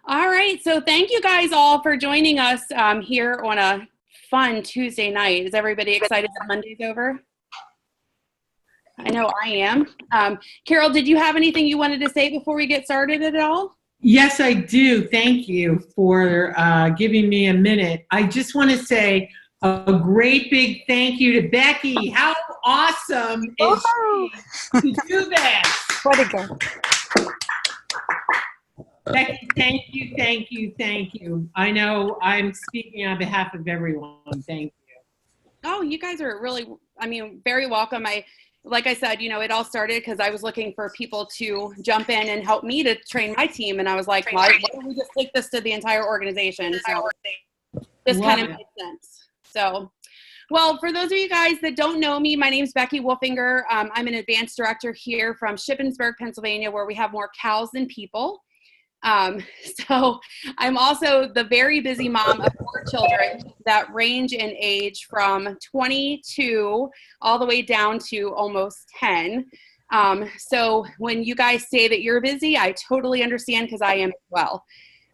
All right, so thank you guys all for joining us here on a fun Tuesday night. Is everybody excited that Monday's over? I know I am. Carol, did you have anything you wanted to say before we get started at all? Yes, I do. Thank you for giving me a minute. I just want to say a great big thank you to Becky. How awesome is she to do this? Way to go. Becky, thank you, thank you, thank you. I know I'm speaking on behalf of everyone. Thank you. Oh, you guys are really, very welcome. Like I said, it all started because I was looking for people to jump in and help me to train my team. And I was like, why don't we just take this to the entire organization? So this kind of makes sense. So, well, for those of you guys that don't know me, my name is Becky Wolfinger. I'm an advanced director here from Shippensburg, Pennsylvania, where we have more cows than people. So I'm also the very busy mom of 4 children that range in age from 22 all the way down to almost 10. So when you guys say that you're busy, I totally understand because I am as well.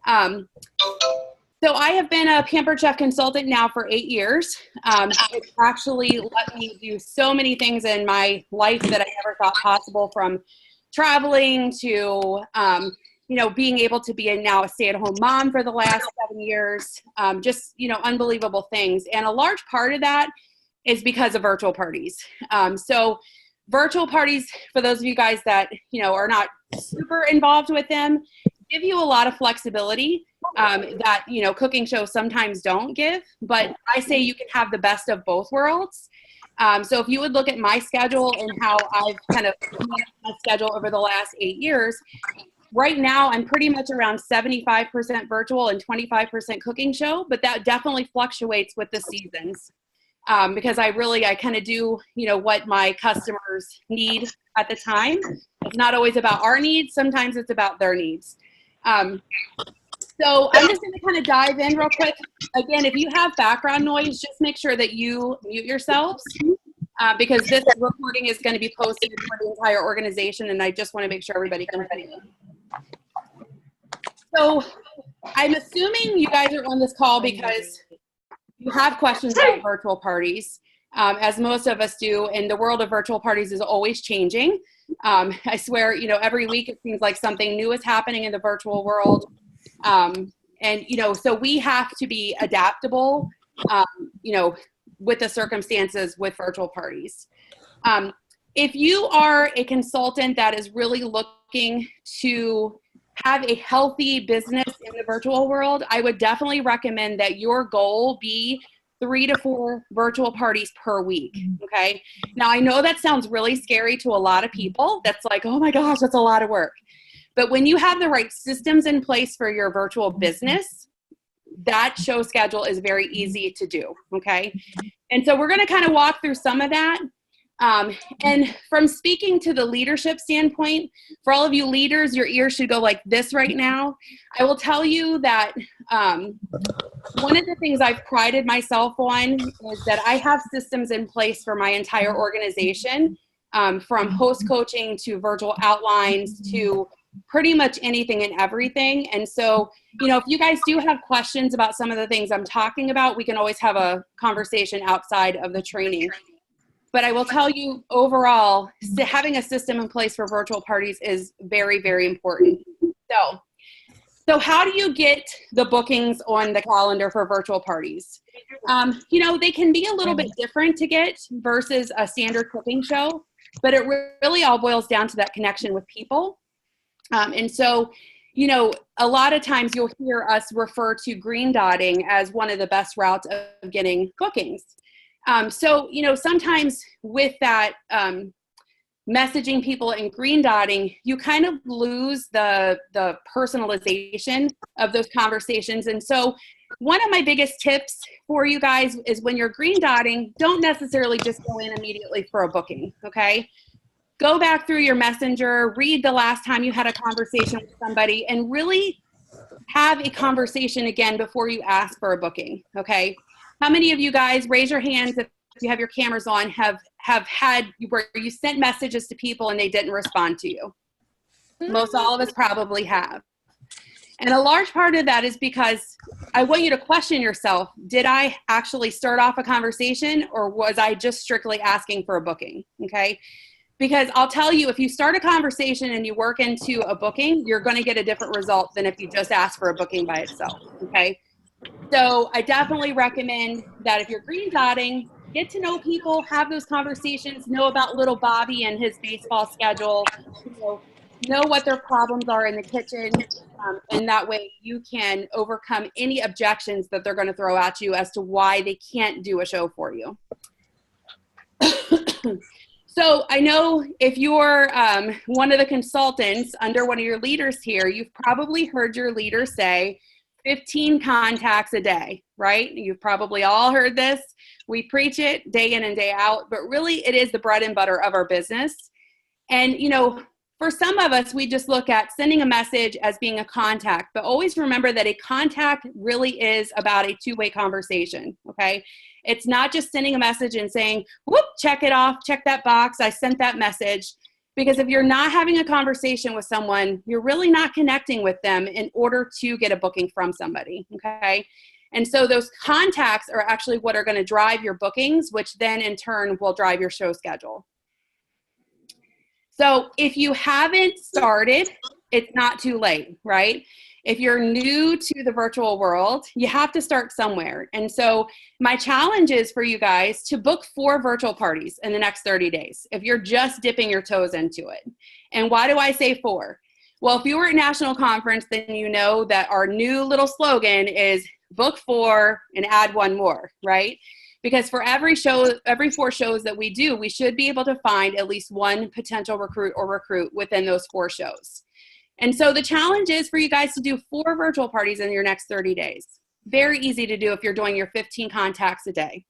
So I have been a Pampered Chef consultant now for 8 years. It's actually let me do so many things in my life that I never thought possible, from traveling to being able to be now a stay-at-home mom for the last 7 years, unbelievable things. And a large part of that is because of virtual parties. So virtual parties, for those of you guys that, are not super involved with them, give you a lot of flexibility that, cooking shows sometimes don't give. But I say you can have the best of both worlds. So if you would look at my schedule and how I've kind of managed my schedule over the last 8 years, right now, I'm pretty much around 75% virtual and 25% cooking show, but that definitely fluctuates with the seasons because I kind of do, what my customers need at the time. It's not always about our needs. Sometimes it's about their needs. So I'm just going to kind of dive in real quick. Again, if you have background noise, just make sure that you mute yourselves because this recording is going to be posted for the entire organization, and I just want to make sure everybody can hear me. So I'm assuming you guys are on this call because you have questions about virtual parties, as most of us do, and the world of virtual parties is always changing. I swear, every week it seems like something new is happening in the virtual world. So we have to be adaptable, with the circumstances with virtual parties. If you are a consultant that is really looking to have a healthy business in the virtual world, I would definitely recommend that your goal be 3 to 4 virtual parties per week, okay? Now, I know that sounds really scary to a lot of people. That's like, oh my gosh, that's a lot of work. But when you have the right systems in place for your virtual business, that show schedule is very easy to do, okay? And so we're gonna kind of walk through some of that. And from speaking to the leadership standpoint, for all of you leaders, your ears should go like this right now. I will tell you that one of the things I've prided myself on is that I have systems in place for my entire organization, from host coaching to virtual outlines to pretty much anything and everything. And so, if you guys do have questions about some of the things I'm talking about, we can always have a conversation outside of the training. But I will tell you, overall, having a system in place for virtual parties is very, very important. So how do you get the bookings on the calendar for virtual parties? They can be a little bit different to get versus a standard cooking show, but it really all boils down to that connection with people. And so, a lot of times you'll hear us refer to green dotting as one of the best routes of getting bookings. Sometimes with that messaging people and green dotting, you kind of lose the personalization of those conversations. And so one of my biggest tips for you guys is when you're green dotting, don't necessarily just go in immediately for a booking, okay? Go back through your messenger, read the last time you had a conversation with somebody, and really have a conversation again before you ask for a booking, okay? How many of you guys, raise your hands if you have your cameras on, have had where you sent messages to people and they didn't respond to you? Most all of us probably have. And a large part of that is because I want you to question yourself. Did I actually start off a conversation, or was I just strictly asking for a booking? Okay. Because I'll tell you, if you start a conversation and you work into a booking, you're going to get a different result than if you just ask for a booking by itself. Okay. So I definitely recommend that if you're green dotting, get to know people, have those conversations, know about little Bobby and his baseball schedule, know what their problems are in the kitchen. And that way you can overcome any objections that they're going to throw at you as to why they can't do a show for you. So I know if you're one of the consultants under one of your leaders here, you've probably heard your leader say 15 contacts a day, right? You've probably all heard this. We preach it day in and day out, but really it is the bread and butter of our business. And, for some of us, we just look at sending a message as being a contact, but always remember that a contact really is about a two-way conversation, okay? It's not just sending a message and saying, whoop, check it off, check that box, I sent that message. Because if you're not having a conversation with someone, you're really not connecting with them in order to get a booking from somebody, okay? And so those contacts are actually what are going to drive your bookings, which then in turn will drive your show schedule. So if you haven't started, it's not too late, right? If you're new to the virtual world, you have to start somewhere. And so my challenge is for you guys to book 4 virtual parties in the next 30 days, if you're just dipping your toes into it. And why do I say 4? Well, if you were at National Conference, then you know that our new little slogan is book 4 and add 1 more, right? Because for every 4 shows that we do, we should be able to find at least 1 potential recruit or recruit within those 4 shows. And so the challenge is for you guys to do 4 virtual parties in your next 30 days. Very easy to do if you're doing your 15 contacts a day.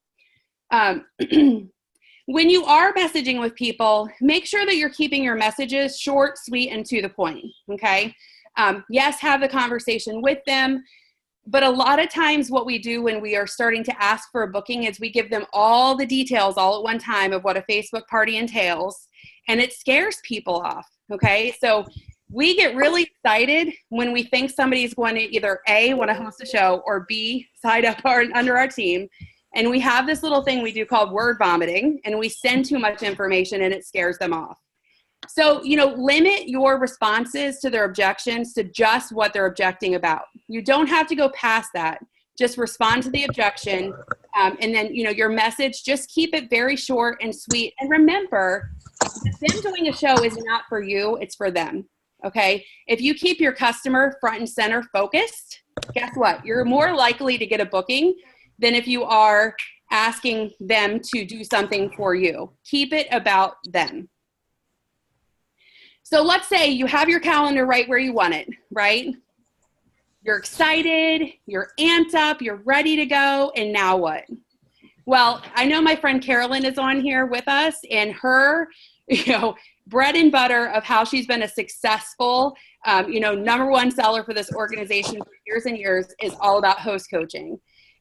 When you are messaging with people, make sure that you're keeping your messages short, sweet, and to the point, okay? Yes, have the conversation with them. But a lot of times what we do when we are starting to ask for a booking is we give them all the details all at one time of what a Facebook party entails, and it scares people off, okay? So we get really excited when we think somebody's going to either A, want to host a show, or B, sign up under our team. And we have this little thing we do called word vomiting, and we send too much information and it scares them off. So, limit your responses to their objections to just what they're objecting about. You don't have to go past that. Just respond to the objection. And then, your message, just keep it very short and sweet. And remember, them doing a show is not for you, it's for them. Okay? If you keep your customer front and center focused, guess what? You're more likely to get a booking than if you are asking them to do something for you. Keep it about them. So let's say you have your calendar right where you want it, right? You're excited, you're amped up, you're ready to go, and now what? Well, I know my friend Carolyn is on here with us, and her, bread and butter of how she's been a successful, #1 seller for this organization for years and years is all about host coaching.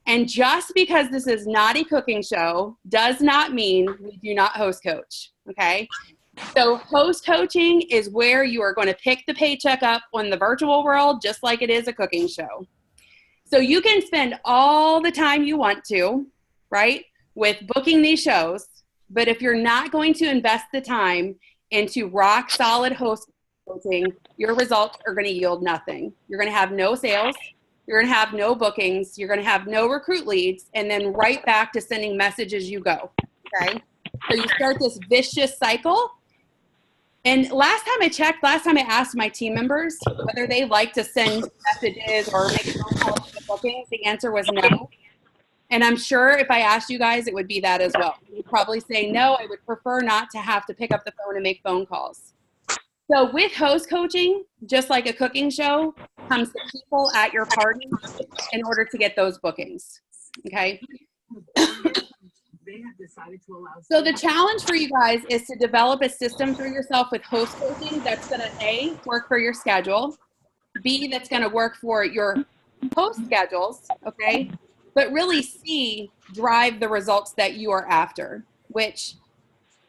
And just because this is not a cooking show does not mean we do not host coach, okay? So host coaching is where you are going to pick the paycheck up on the virtual world, just like it is a cooking show. So you can spend all the time you want to, right, with booking these shows. But if you're not going to invest the time into rock solid host coaching, your results are going to yield nothing. You're going to have no sales. You're going to have no bookings. You're going to have no recruit leads, and then right back to sending messages you go, okay? So you start this vicious cycle. And last time I asked my team members whether they like to send messages or make phone calls to bookings, the answer was no. And I'm sure if I asked you guys, it would be that as well. You'd probably say, no, I would prefer not to have to pick up the phone and make phone calls. So with host coaching, just like a cooking show, comes the people at your party in order to get those bookings, okay? So the challenge for you guys is to develop a system for yourself with host coaching that's going to A, work for your schedule, B, that's going to work for your host schedules, okay? But really C, drive the results that you are after, which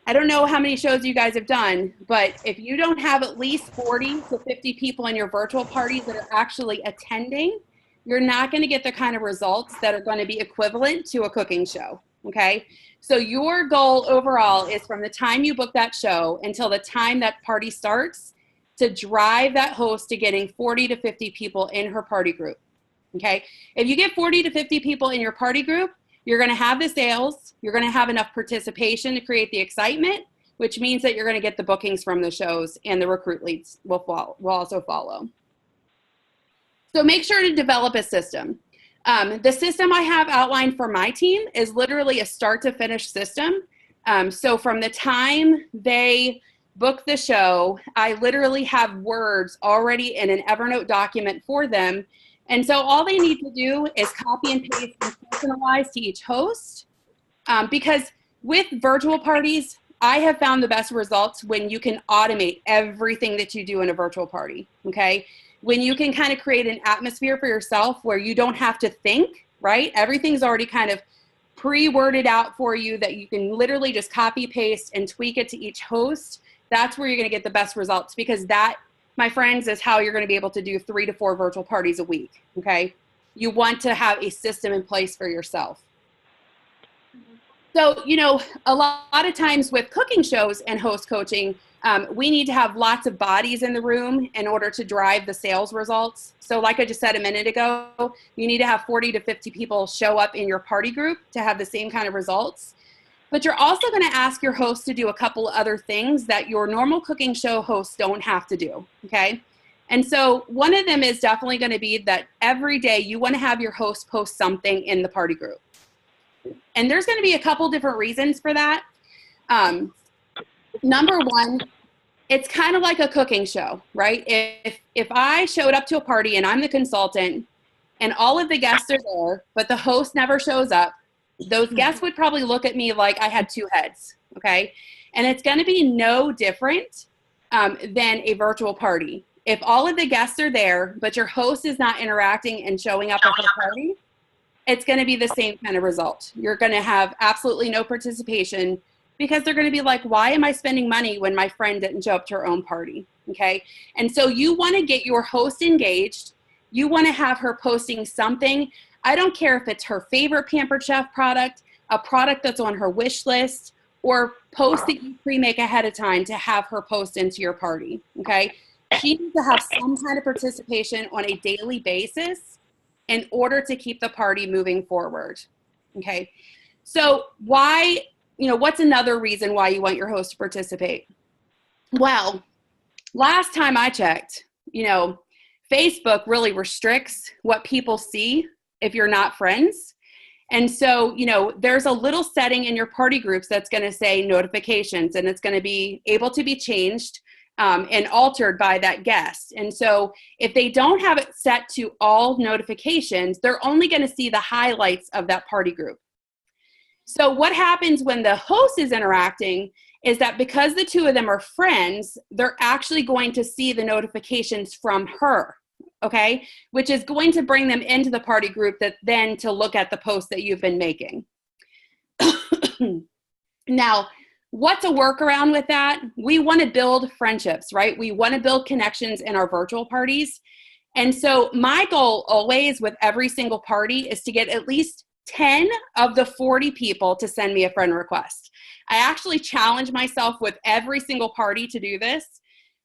I don't know how many shows you guys have done, but if you don't have at least 40 to 50 people in your virtual parties that are actually attending, you're not going to get the kind of results that are going to be equivalent to a cooking show. Okay. So your goal overall is from the time you book that show until the time that party starts to drive that host to getting 40 to 50 people in her party group. Okay. If you get 40 to 50 people in your party group, you're going to have the sales, you're going to have enough participation to create the excitement, which means that you're going to get the bookings from the shows, and the recruit leads will also follow. So make sure to develop a system. The system I have outlined for my team is literally a start to finish system. So from the time they book the show, I literally have words already in an Evernote document for them. And so all they need to do is copy and paste and personalize to each host. Because with virtual parties, I have found the best results when you can automate everything that you do in a virtual party, okay? When you can kind of create an atmosphere for yourself where you don't have to think, right? Everything's already kind of pre-worded out for you that you can literally just copy, paste, and tweak it to each host. That's where you're going to get the best results, because that, my friends, is how you're going to be able to do 3 to 4 virtual parties a week, okay? You want to have a system in place for yourself. So, you know, a lot of times with cooking shows and host coaching, we need to have lots of bodies in the room in order to drive the sales results. So like I just said a minute ago, you need to have 40 to 50 people show up in your party group to have the same kind of results. But you're also going to ask your host to do a couple other things that your normal cooking show hosts don't have to do, okay? And so one of them is definitely going to be that every day you want to have your host post something in the party group. And there's going to be a couple different reasons for that. Number one, it's kind of like a cooking show, right? If I showed up to a party and I'm the consultant and all of the guests are there, but the host never shows up, those guests would probably look at me like I had 2 heads, okay? And it's going to be no different than a virtual party. If all of the guests are there, but your host is not interacting and showing up at the party, it's going to be the same kind of result. You're going to have absolutely no participation, because they're going to be like, why am I spending money when my friend didn't show up to her own party, okay? And so you want to get your host engaged. You want to have her posting something. I don't care if it's her favorite Pampered Chef product, a product that's on her wish list, or post that you pre-make ahead of time to have her post into your party, okay? She needs to have some kind of participation on a daily basis in order to keep the party moving forward, okay? So why, you know, what's another reason why you want your host to participate? Well, last time I checked, you know, Facebook really restricts what people see if you're not friends. And so, you know, there's a little setting in your party groups that's going to say notifications, and it's going to be able to be changed and altered by that guest. And so if they don't have it set to all notifications, they're only going to see the highlights of that party group. So what happens when the host is interacting is that because the 2 of them are friends, they're actually going to see the notifications from her, okay? Which is going to bring them into the party group that then to look at the post that you've been making. Now, what's a workaround with that? We want to build friendships, right? We want to build connections in our virtual parties. And so my goal always with every single party is to get at least 10 of the 40 people to send me a friend request. I actually challenge myself with every single party to do this,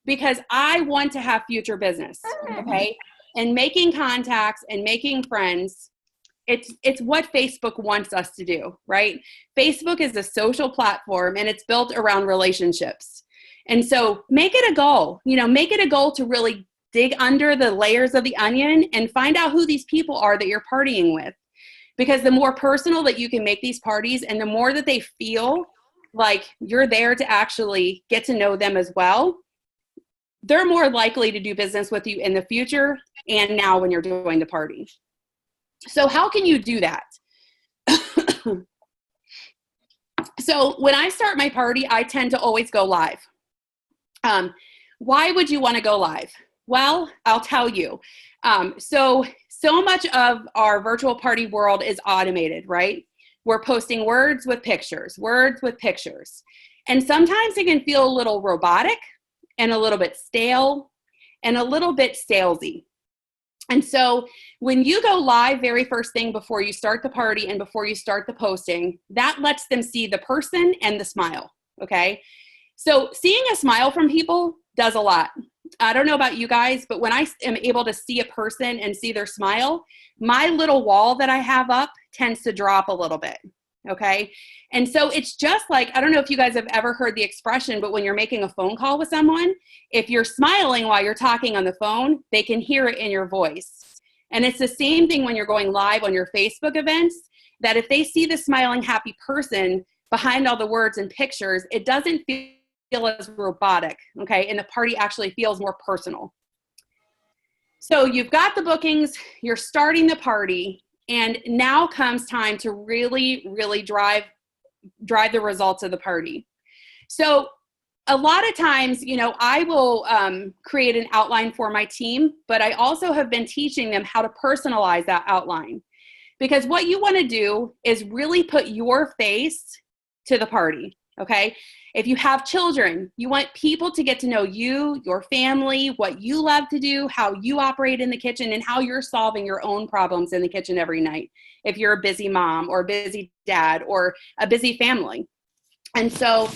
because I want to have future business, okay? And making contacts and making friends, it's what Facebook wants us to do, right? Facebook is a social platform, and it's built around relationships. And so make it a goal, you know, make it a goal to really dig under the layers of the onion and find out who these people are that you're partying with. Because the more personal that you can make these parties, and the more that they feel like you're there to actually get to know them as well, they're more likely to do business with you in the future and now when you're doing the party. So how can you do that? So when I start my party, I tend to always go live. Why would you want to go live? Well, I'll tell you. So much of our virtual party world is automated, right? We're posting words with pictures. And sometimes it can feel a little robotic and a little bit stale and a little bit salesy. And so when you go live very first thing before you start the party and before you start the posting, that lets them see the person and the smile, okay? So seeing a smile from people does a lot. I don't know about you guys, but when I am able to see a person and see their smile, my little wall that I have up tends to drop a little bit, okay? And so it's just like, I don't know if you guys have ever heard the expression, but when you're making a phone call with someone, if you're smiling while you're talking on the phone, they can hear it in your voice. And it's the same thing when you're going live on your Facebook events, that if they see the smiling, happy person behind all the words and pictures, it doesn't feel as robotic, okay? And the party actually feels more personal. So you've got the bookings, you're starting the party, and now comes time to really, really drive the results of the party. So a lot of times, you know, I will create an outline for my team, but I also have been teaching them how to personalize that outline. Because what you want to do is really put your face to the party, okay? If you have children, you want people to get to know you, your family, what you love to do, how you operate in the kitchen, and how you're solving your own problems in the kitchen every night. If you're a busy mom or a busy dad or a busy family. And so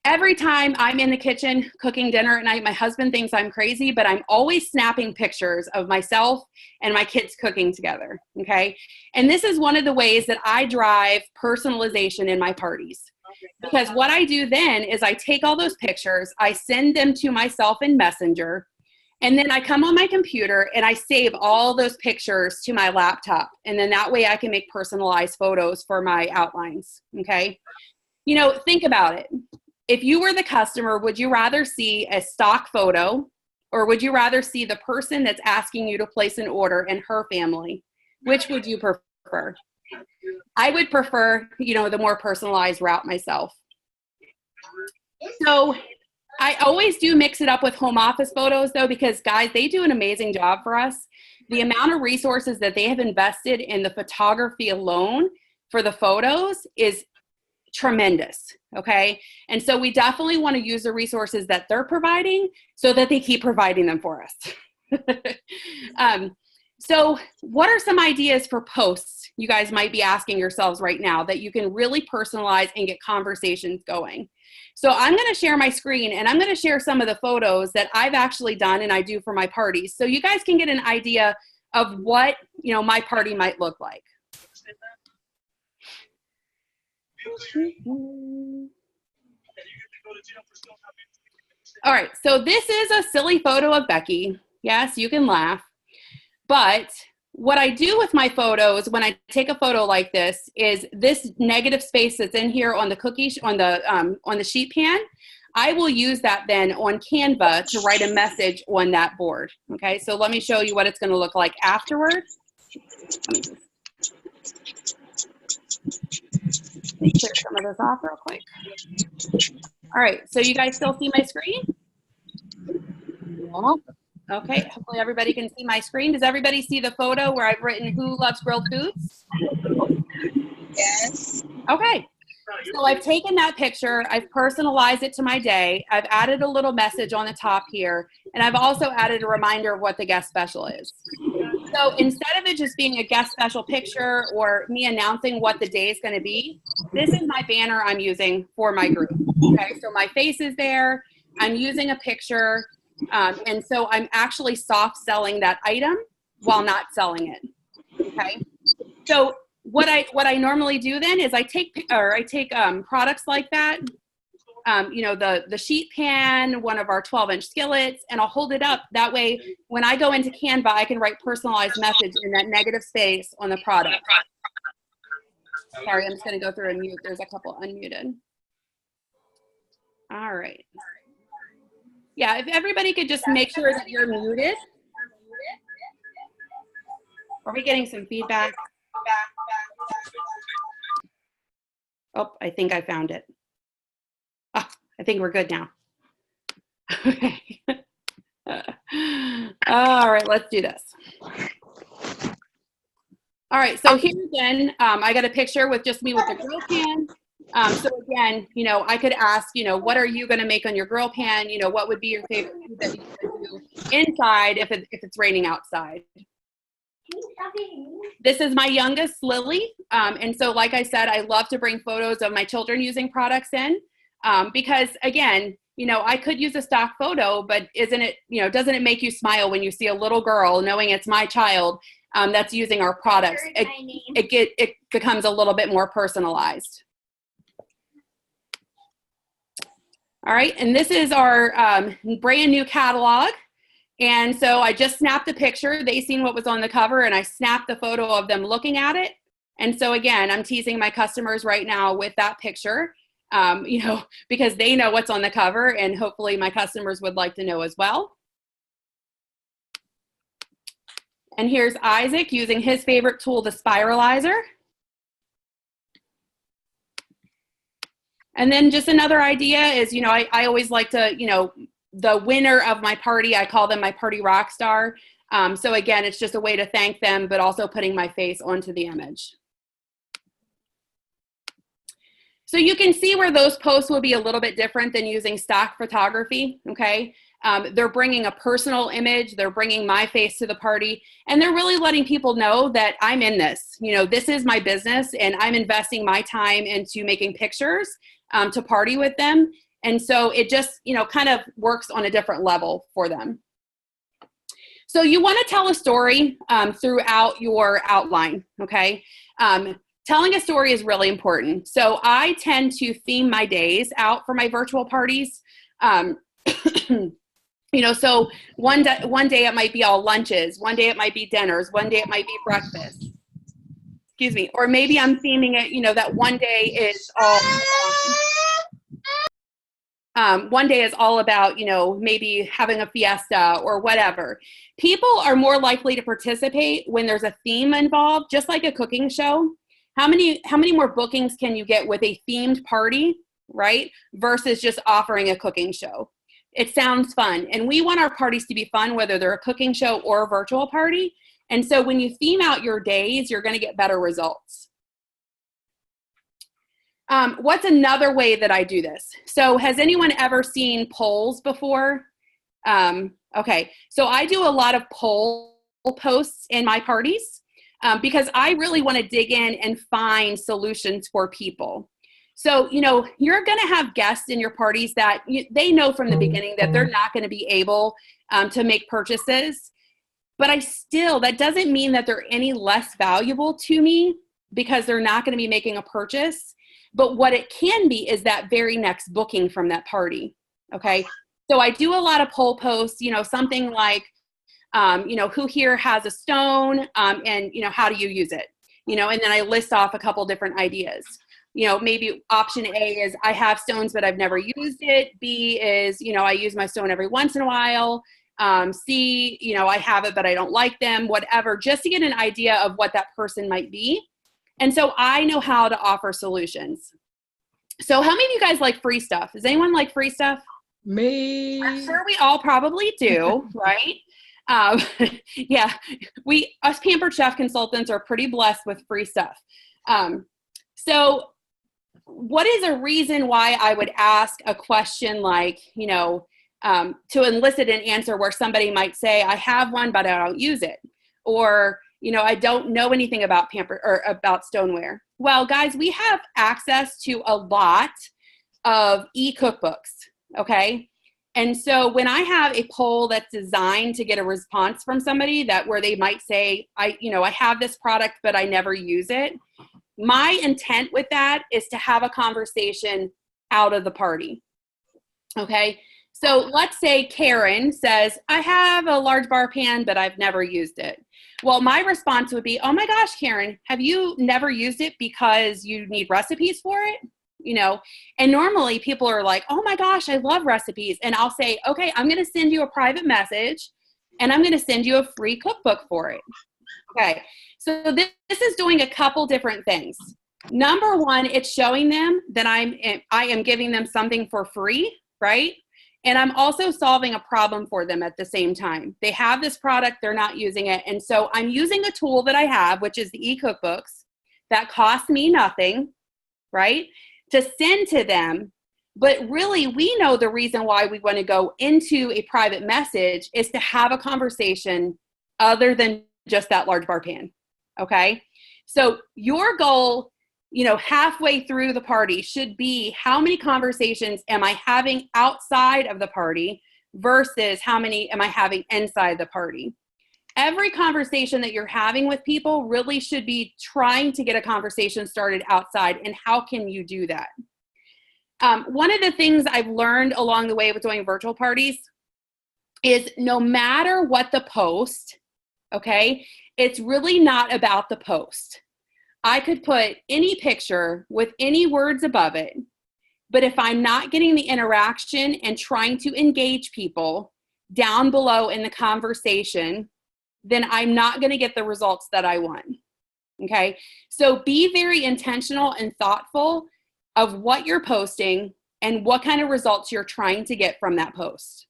every time I'm in the kitchen cooking dinner at night, my husband thinks I'm crazy, but I'm always snapping pictures of myself and my kids cooking together, okay? And this is one of the ways that I drive personalization in my parties. Because what I do then is I take all those pictures, I send them to myself in Messenger, and then I come on my computer and I save all those pictures to my laptop. And then that way I can make personalized photos for my outlines, okay? You know, think about it. If you were the customer, would you rather see a stock photo, or would you rather see the person that's asking you to place an order and her family? Which would you prefer? I would prefer, you know, the more personalized route myself. So I always do mix it up with home office photos though, because guys, they do an amazing job for us. The amount of resources that they have invested in the photography alone for the photos is tremendous, okay? And so we definitely want to use the resources that they're providing so that they keep providing them for us. So what are some ideas for posts you guys might be asking yourselves right now that you can really personalize and get conversations going? So I'm going to share my screen and I'm going to share some of the photos that I've actually done and I do for my parties. So you guys can get an idea of what, you know, my party might look like. All right, so this is a silly photo of Becky. Yes, you can laugh. But what I do with my photos when I take a photo like this is this negative space that's in here on the cookie on the sheet pan, I will use that then on Canva to write a message on that board. Okay, so let me show you what it's going to look like afterwards. Let me clear some of this off real quick. All right, so you guys still see my screen? Yeah. Okay, hopefully everybody can see my screen. Does everybody see the photo where I've written "Who loves grilled foods"? Yes. Okay, so I've taken that picture, I've personalized it to my day, I've added a little message on the top here, and I've also added a reminder of what the guest special is. So instead of it just being a guest special picture or me announcing what the day is going to be, this is my banner I'm using for my group. Okay, so my face is there, I'm using a picture, and so I'm actually soft selling that item while not selling it. Okay, so what I normally do then is I take products like that, you know, the sheet pan, one of our 12-inch skillets, and I'll hold it up. That way, when I go into Canva, I can write personalized message in that negative space on the product. Sorry, I'm just going to go through and mute. There's a couple unmuted. All right. Yeah, if everybody could just make sure that you're muted. Are we getting some feedback? Oh, I think I found it. Oh, I think we're good now. Okay. All right, let's do this. All right, so here again, I got a picture with just me with the grill pan. So again, you know, I could ask, you know, what are you going to make on your grill pan? You know, what would be your favorite food that you could do inside if it's raining outside? This is my youngest, Lily. And so, like I said, I love to bring photos of my children using products in because, again, you know, I could use a stock photo, but isn't it, you know, doesn't it make you smile when you see a little girl knowing it's my child that's using our products? It becomes a little bit more personalized. All right, and this is our brand new catalog. And so I just snapped a picture. They seen what was on the cover, and I snapped the photo of them looking at it. And so again, I'm teasing my customers right now with that picture, you know, because they know what's on the cover, and hopefully my customers would like to know as well. And here's Isaac using his favorite tool, the spiralizer. And then just another idea is, you know, I always like to, you know, the winner of my party, I call them my party rock star. So again, it's just a way to thank them, but also putting my face onto the image. So you can see where those posts will be a little bit different than using stock photography, okay? They're bringing a personal image, they're bringing my face to the party, and they're really letting people know that I'm in this. You know, this is my business, and I'm investing my time into making pictures to party with them. And so it just, you know, kind of works on a different level for them. So you want to tell a story throughout your outline, okay? Telling a story is really important. So I tend to theme my days out for my virtual parties. You know, so one day it might be all lunches, one day it might be dinners, one day it might be breakfast. Excuse me. Or maybe I'm theming it, you know, that one day is all about, you know, maybe having a fiesta or whatever. People are more likely to participate when there's a theme involved, just like a cooking show. How many more bookings can you get with a themed party, right? Versus just offering a cooking show. It sounds fun. And we want our parties to be fun, whether they're a cooking show or a virtual party. And so when you theme out your days, you're going to get better results. What's another way that I do this? So has anyone ever seen polls before? Okay, so I do a lot of poll posts in my parties because I really want to dig in and find solutions for people. So, you know, you're going to have guests in your parties that they know from the beginning that they're not going to be able to make purchases. But that doesn't mean that they're any less valuable to me because they're not going to be making a purchase. But what it can be is that very next booking from that party, okay? So I do a lot of poll posts, you know, something like, you know, who here has a stone and, you know, how do you use it? You know, and then I list off a couple different ideas. You know, maybe option A is I have stones, but I've never used it. B is, you know, I use my stone every once in a while. C, you know, I have it, but I don't like them, whatever, just to get an idea of what that person might be. And so I know how to offer solutions. So how many of you guys like free stuff? Does anyone like free stuff? Me. I'm sure we all probably do, right? Yeah, us Pampered Chef consultants are pretty blessed with free stuff. So what is a reason why I would ask a question like, you know, to elicit an answer where somebody might say, I have one, but I don't use it. Or, you know, I don't know anything about about stoneware. Well, guys, we have access to a lot of e-cookbooks, okay? And so when I have a poll that's designed to get a response from somebody where they might say, I have this product, but I never use it. My intent with that is to have a conversation out of the party, okay? So let's say Karen says, I have a large bar pan, but I've never used it. Well, my response would be, oh my gosh, Karen, have you never used it because you need recipes for it? You know, and normally people are like, oh my gosh, I love recipes. And I'll say, okay, I'm going to send you a private message and I'm going to send you a free cookbook for it. Okay. So this is doing a couple different things. Number one, it's showing them that I am giving them something for free, right? And I'm also solving a problem for them at the same time. They have this product, they're not using it. And so I'm using a tool that I have, which is the e-cookbooks that cost me nothing, right? to send to them. But really, we know the reason why we want to go into a private message is to have a conversation other than just that large bar pan. Okay. So your goal, halfway through the party should be, how many conversations am I having outside of the party versus how many am I having inside the party? Every conversation that you're having with people really should be trying to get a conversation started outside. And how can you do that? One of the things I've learned along the way with doing virtual parties is no matter what the post, okay, it's really not about the post. I could put any picture with any words above it, but if I'm not getting the interaction and trying to engage people down below in the conversation, then I'm not going to get the results that I want. Okay, so be very intentional and thoughtful of what you're posting and what kind of results you're trying to get from that post.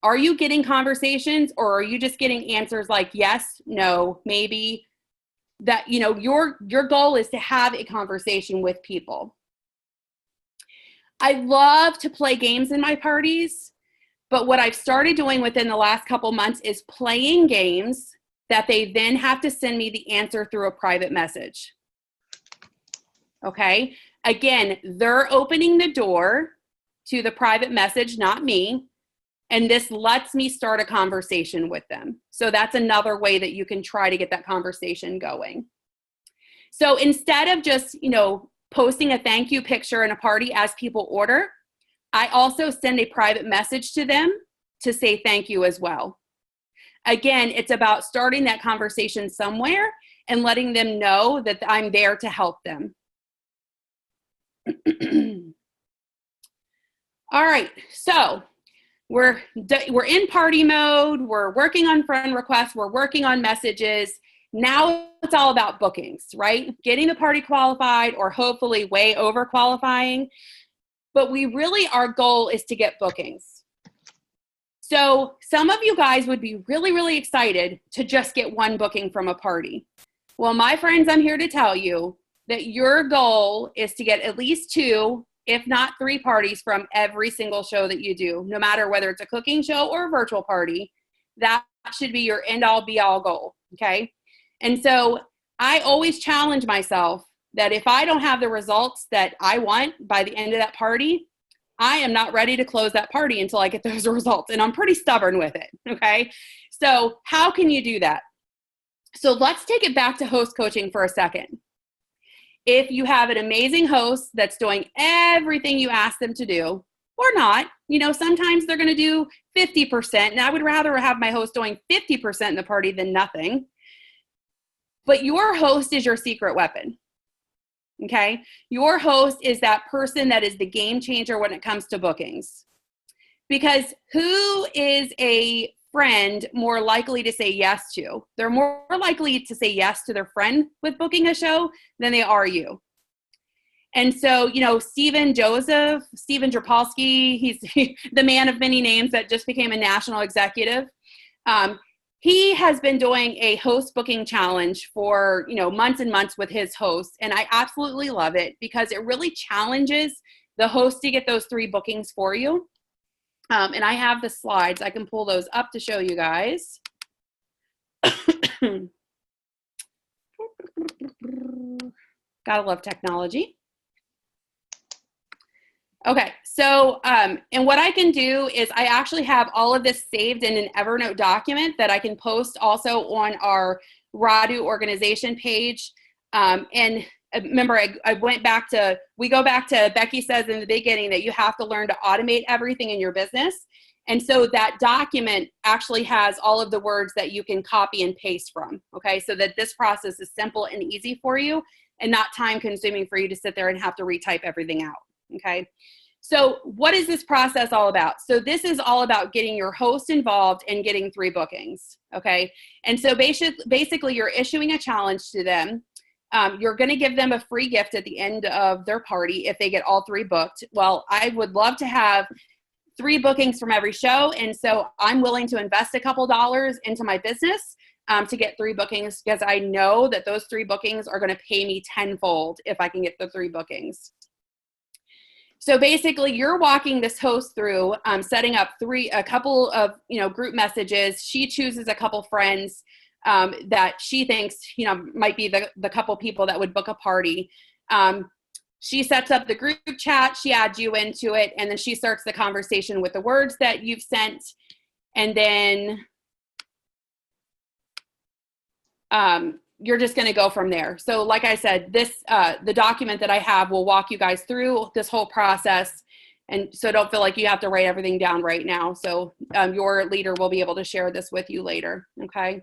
Are you getting conversations, or are you just getting answers like yes, no, maybe? That, your goal is to have a conversation with people. I love to play games in my parties, but what I've started doing within the last couple months is playing games that they then have to send me the answer through a private message. Okay. Again, they're opening the door to the private message, not me. And this lets me start a conversation with them. So that's another way that you can try to get that conversation going. So instead of just, posting a thank you picture in a party as people order, I also send a private message to them to say thank you as well. Again, it's about starting that conversation somewhere and letting them know that I'm there to help them. All right, so we're in party mode. We're working on friend requests. We're working on messages. Now it's all about bookings, right? Getting the party qualified, or hopefully way over qualifying. But our goal is to get bookings. So some of you guys would be really, really excited to just get one booking from a party. Well, my friends, I'm here to tell you that your goal is to get at least 2, if not 3 parties from every single show that you do, no matter whether it's a cooking show or a virtual party. That should be your end all be all goal. Okay. And so I always challenge myself that if I don't have the results that I want by the end of that party, I am not ready to close that party until I get those results. And I'm pretty stubborn with it. Okay. So how can you do that? So let's take it back to host coaching for a second. If you have an amazing host that's doing everything you ask them to do, or not, sometimes they're going to do 50%. And I would rather have my host doing 50% in the party than nothing. But your host is your secret weapon. Okay. Your host is that person that is the game changer when it comes to bookings. Because who is a friend more likely to say yes to? They're more likely to say yes to their friend with booking a show than they are you. And so, Stephen Drapolsky, he's the man of many names that just became a national executive. He has been doing a host booking challenge for, months and months with his hosts. And I absolutely love it because it really challenges the host to get those 3 bookings for you. And I have the slides. I can pull those up to show you guys. Gotta love technology. Okay, so, and what I can do is I actually have all of this saved in an Evernote document that I can post also on our Radu organization page. And remember, we go back to Becky says in the beginning that you have to learn to automate everything in your business. And so that document actually has all of the words that you can copy and paste from, okay? So that this process is simple and easy for you and not time consuming for you to sit there and have to retype everything out, okay? So what is this process all about? So this is all about getting your host involved and getting 3 bookings, okay? And so basically you're issuing a challenge to them. You're going to give them a free gift at the end of their party if they get all 3 booked. Well, I would love to have 3 bookings from every show. And so I'm willing to invest a couple dollars into my business to get 3 bookings because I know that those 3 bookings are going to pay me tenfold if I can get the 3 bookings. So basically, you're walking this host through setting up a couple of, group messages. She chooses a couple friends that she thinks, might be the couple people that would book a party. She sets up the group chat, she adds you into it, and then she starts the conversation with the words that you've sent. And then you're just going to go from there. So like I said, the document that I have will walk you guys through this whole process. And so don't feel like you have to write everything down right now. So your leader will be able to share this with you later. Okay.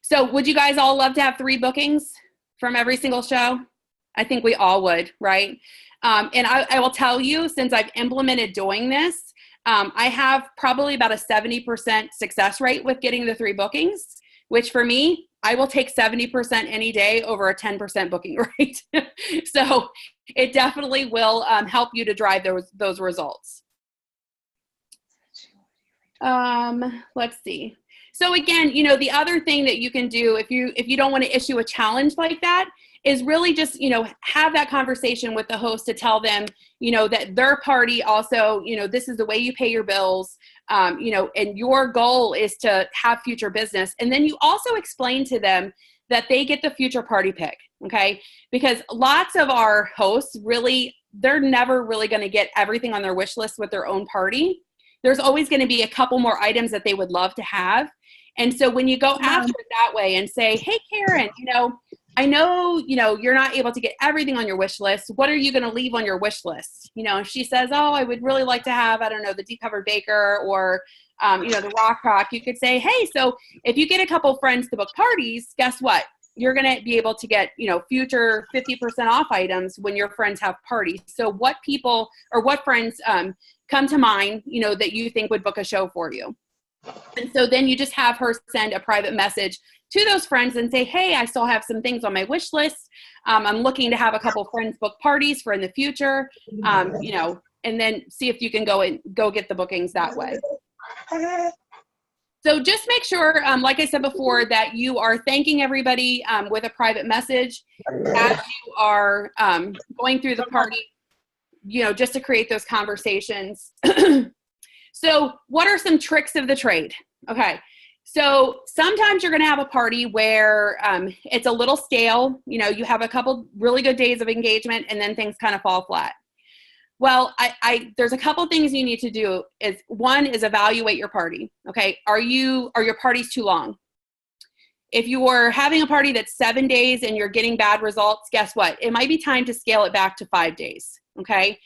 So would you guys all love to have 3 bookings from every single show? I think we all would, right? And I will tell you, since I've implemented doing this, I have probably about a 70% success rate with getting the 3 bookings, which for me, I will take 70% any day over a 10% booking rate. So it definitely will help you to drive those results. Let's see. So again, the other thing that you can do if you don't want to issue a challenge like that is really just, have that conversation with the host to tell them, that their party also, this is the way you pay your bills, and your goal is to have future business. And then you also explain to them that they get the future party pick, okay? Because lots of our hosts they're never really going to get everything on their wish list with their own party. There's always going to be a couple more items that they would love to have. And so when you go after it that way and say, hey, Karen, I know, you're not able to get everything on your wish list. What are you going to leave on your wish list? If she says, oh, I would really like to have, I don't know, the deep covered baker or, the rock. You could say, hey, so if you get a couple friends to book parties, guess what? You're going to be able to get, future 50% off items when your friends have parties. So what people or what friends come to mind, that you think would book a show for you? And so then you just have her send a private message to those friends and say, hey, I still have some things on my wish list. I'm looking to have a couple friends book parties for in the future, and then see if you can go get the bookings that way. So just make sure, like I said before, that you are thanking everybody with a private message as you are going through the party, just to create those conversations. So what are some tricks of the trade? Okay. So sometimes you're going to have a party where it's a little stale. You have a couple really good days of engagement and then things kind of fall flat. Well, there's a couple things you need to do. One is evaluate your party. Okay. Are your parties too long? If you are having a party that's 7 days and you're getting bad results, guess what? It might be time to scale it back to 5 days. Okay.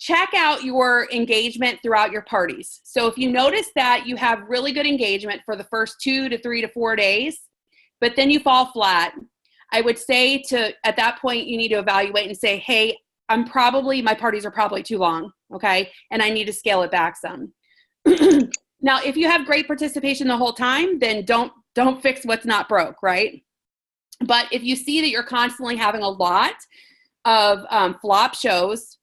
Check out your engagement throughout your parties. So if you notice that you have really good engagement for the first 2 to 3 to 4 days, but then you fall flat, I would say at that point, you need to evaluate and say, hey, my parties are probably too long, okay? And I need to scale it back some. Now, if you have great participation the whole time, then don't fix what's not broke, right? But if you see that you're constantly having a lot of flop shows,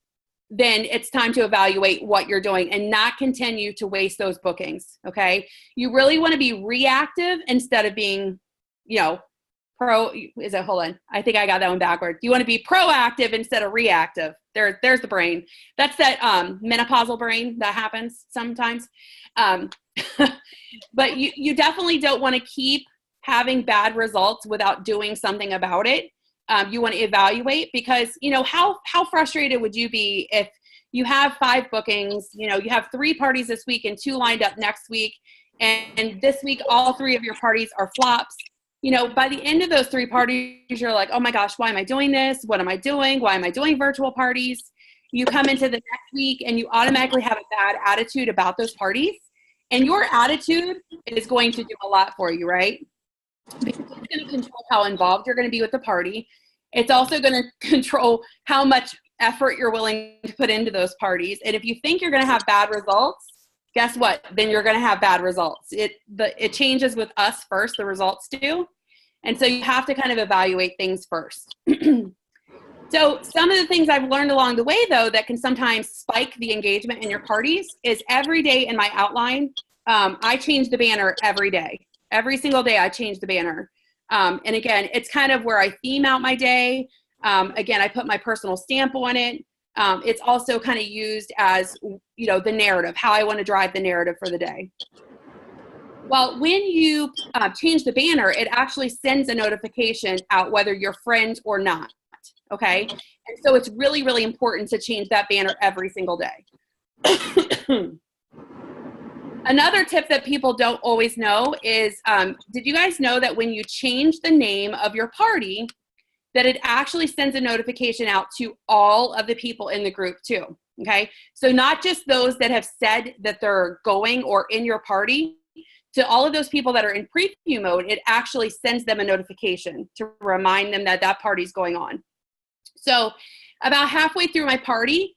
then it's time to evaluate what you're doing and not continue to waste those bookings, okay? You really want to be reactive instead of being, hold on, I think I got that one backwards. You want to be proactive instead of reactive. There's the brain. That's that menopausal brain that happens sometimes. But you definitely don't want to keep having bad results without doing something about it. You want to evaluate because, how frustrated would you be if you have 5 bookings, you have 3 parties this week and 2 lined up next week. And this week, all 3 of your parties are flops. By the end of those 3 parties, you're like, oh my gosh, why am I doing this? What am I doing? Why am I doing virtual parties? You come into the next week and you automatically have a bad attitude about those parties. And your attitude is going to do a lot for you, right? Because it's going to control how involved you're going to be with the party. It's also going to control how much effort you're willing to put into those parties. And if you think you're going to have bad results, guess what? Then you're going to have bad results. It changes with us first, the results do. And so you have to kind of evaluate things first. So some of the things I've learned along the way, though, that can sometimes spike the engagement in your parties is every day in my outline, I change the banner every day. Every single day I change the banner. And again, it's kind of where I theme out my day. Again, I put my personal stamp on it. It's also kind of used as, the narrative, how I want to drive the narrative for the day. Well, when you change the banner, it actually sends a notification out whether you're friends or not, okay? And so it's really, really important to change that banner every single day. Another tip that people don't always know is, did you guys know that when you change the name of your party, that it actually sends a notification out to all of the people in the group too, okay? So not just those that have said that they're going or in your party, to all of those people that are in preview mode, it actually sends them a notification to remind them that that party's going on. So about halfway through my party,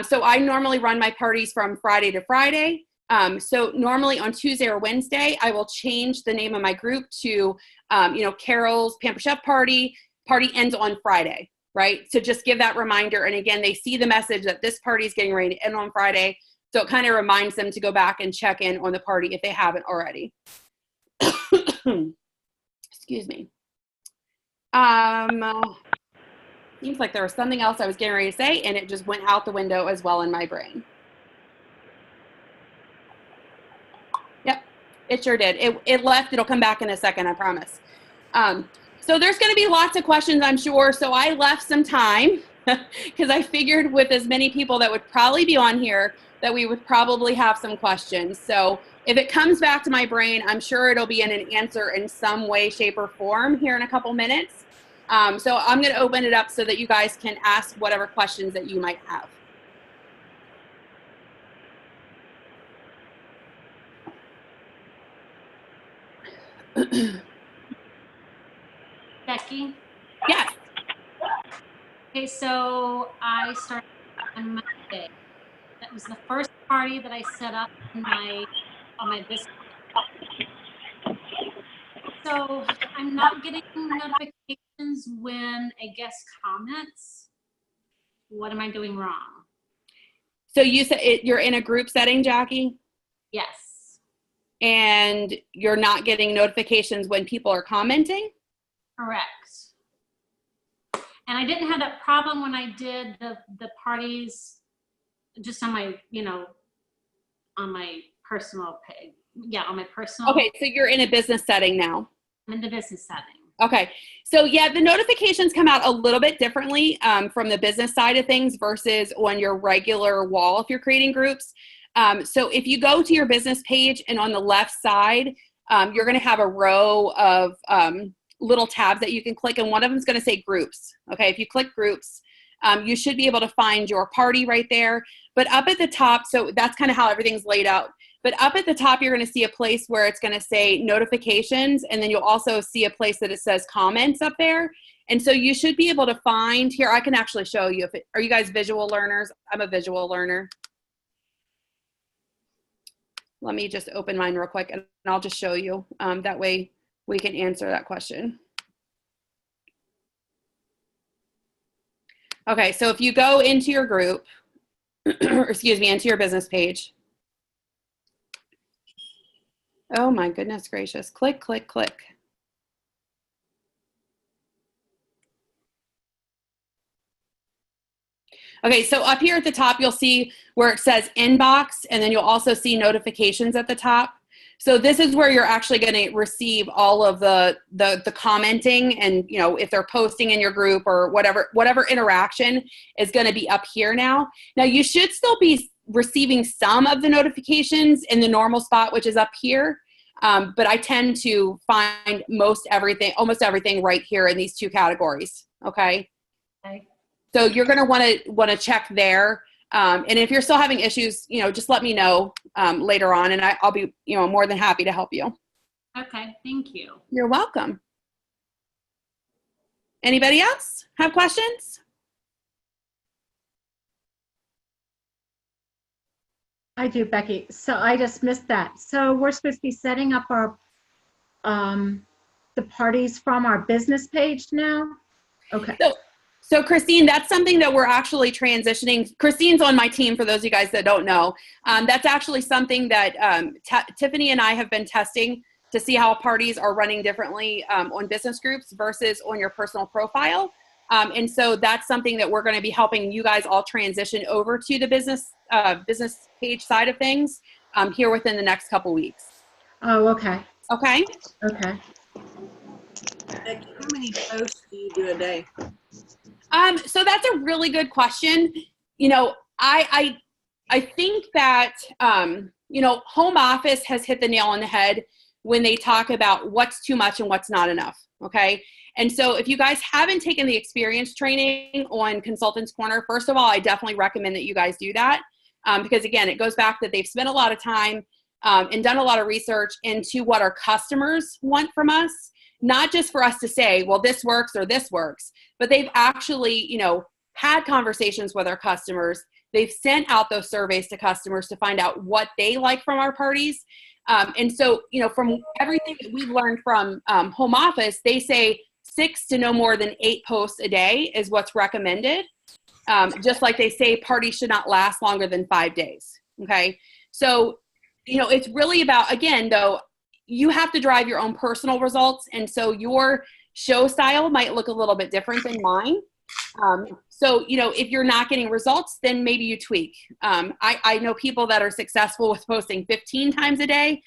so I normally run my parties from Friday to Friday. So normally on Tuesday or Wednesday, I will change the name of my group to, Carol's Pamper Chef Party ends on Friday, right? So just give that reminder. And again, they see the message that this party is getting ready to end on Friday. So it kind of reminds them to go back and check in on the party if they haven't already. Excuse me. Seems like there was something else I was getting ready to say, and it just went out the window as well in my brain. Yep, it sure did. It left. It'll come back in a second, I promise. So there's going to be lots of questions, I'm sure. So I left some time because I figured with as many people that would probably be on here that we would probably have some questions. So if it comes back to my brain, I'm sure it'll be in an answer in some way, shape, or form here in a couple minutes. So I'm going to open it up so that you guys can ask whatever questions that you might have. Becky? Yes. Okay, so I started on Monday. That was the first party that I set up on my business. So I'm not getting notifications when a guest comments. What am I doing wrong? So you said you're in a group setting, Jackie? Yes. And you're not getting notifications when people are commenting? Correct. And I didn't have that problem when I did the parties just on my, on my personal page. Yeah, on my personal. Okay, so you're in a business setting now. I'm in the business setting. Okay, so yeah, the notifications come out a little bit differently from the business side of things versus on your regular wall if you're creating groups. So if you go to your business page and on the left side, you're going to have a row of little tabs that you can click, and one of them is going to say groups. Okay, if you click groups, you should be able to find your party right there. But up at the top, so that's kind of how everything's laid out. But up at the top, you're going to see a place where it's going to say notifications, and then you'll also see a place that it says comments up there. And so you should be able to find here. I can actually show you. Are you guys visual learners? I'm a visual learner. Let me just open mine real quick, and I'll just show you. That way we can answer that question. Okay, so if you go into your group, or excuse me, into your business page. Oh my goodness gracious. Click, click, click. Okay, so up here at the top, you'll see where it says inbox, and then you'll also see notifications at the top. So this is where you're actually going to receive all of the commenting, and if they're posting in your group or whatever interaction is going to be up here now. Now you should still be receiving some of the notifications in the normal spot, which is up here. But I tend to find almost everything right here in these two categories. Okay. Okay. So you're going to want to check there. And if you're still having issues, just let me know later on, and I'll be, more than happy to help you. Okay, thank you. You're welcome. Anybody else have questions? I do, Becky. So I just missed that. So we're supposed to be setting up our the parties from our business page now? Okay. So Christine, that's something that we're actually transitioning. Christine's on my team, for those of you guys that don't know. That's actually something that Tiffany and I have been testing to see how parties are running differently on business groups versus on your personal profile. And so that's something that we're going to be helping you guys all transition over to the business page side of things here within the next couple weeks. Oh, okay. Okay. Okay. Becky, how many posts do you do a day? So that's a really good question. You know, I think that, you know, home office has hit the nail on the head when they talk about what's too much and what's not enough. Okay. And so if you guys haven't taken the experience training on Consultants Corner, first of all, I definitely recommend that you guys do that. Because again, it goes back that they've spent a lot of time and done a lot of research into what our customers want from us, not just for us to say, well, this works or this works, but they've actually, you know, had conversations with our customers. They've sent out those surveys to customers to find out what they like from our parties. And so, you know, from everything that we've learned from home office, they say 6 to no more than 8 posts a day is what's recommended. Just like they say parties should not last longer than 5 days. Okay. So, you know, it's really about, again, though, you have to drive your own personal results. And so your show style might look a little bit different than mine. So, you know, if you're not getting results, then maybe you tweak. I know people that are successful with posting 15 times a day.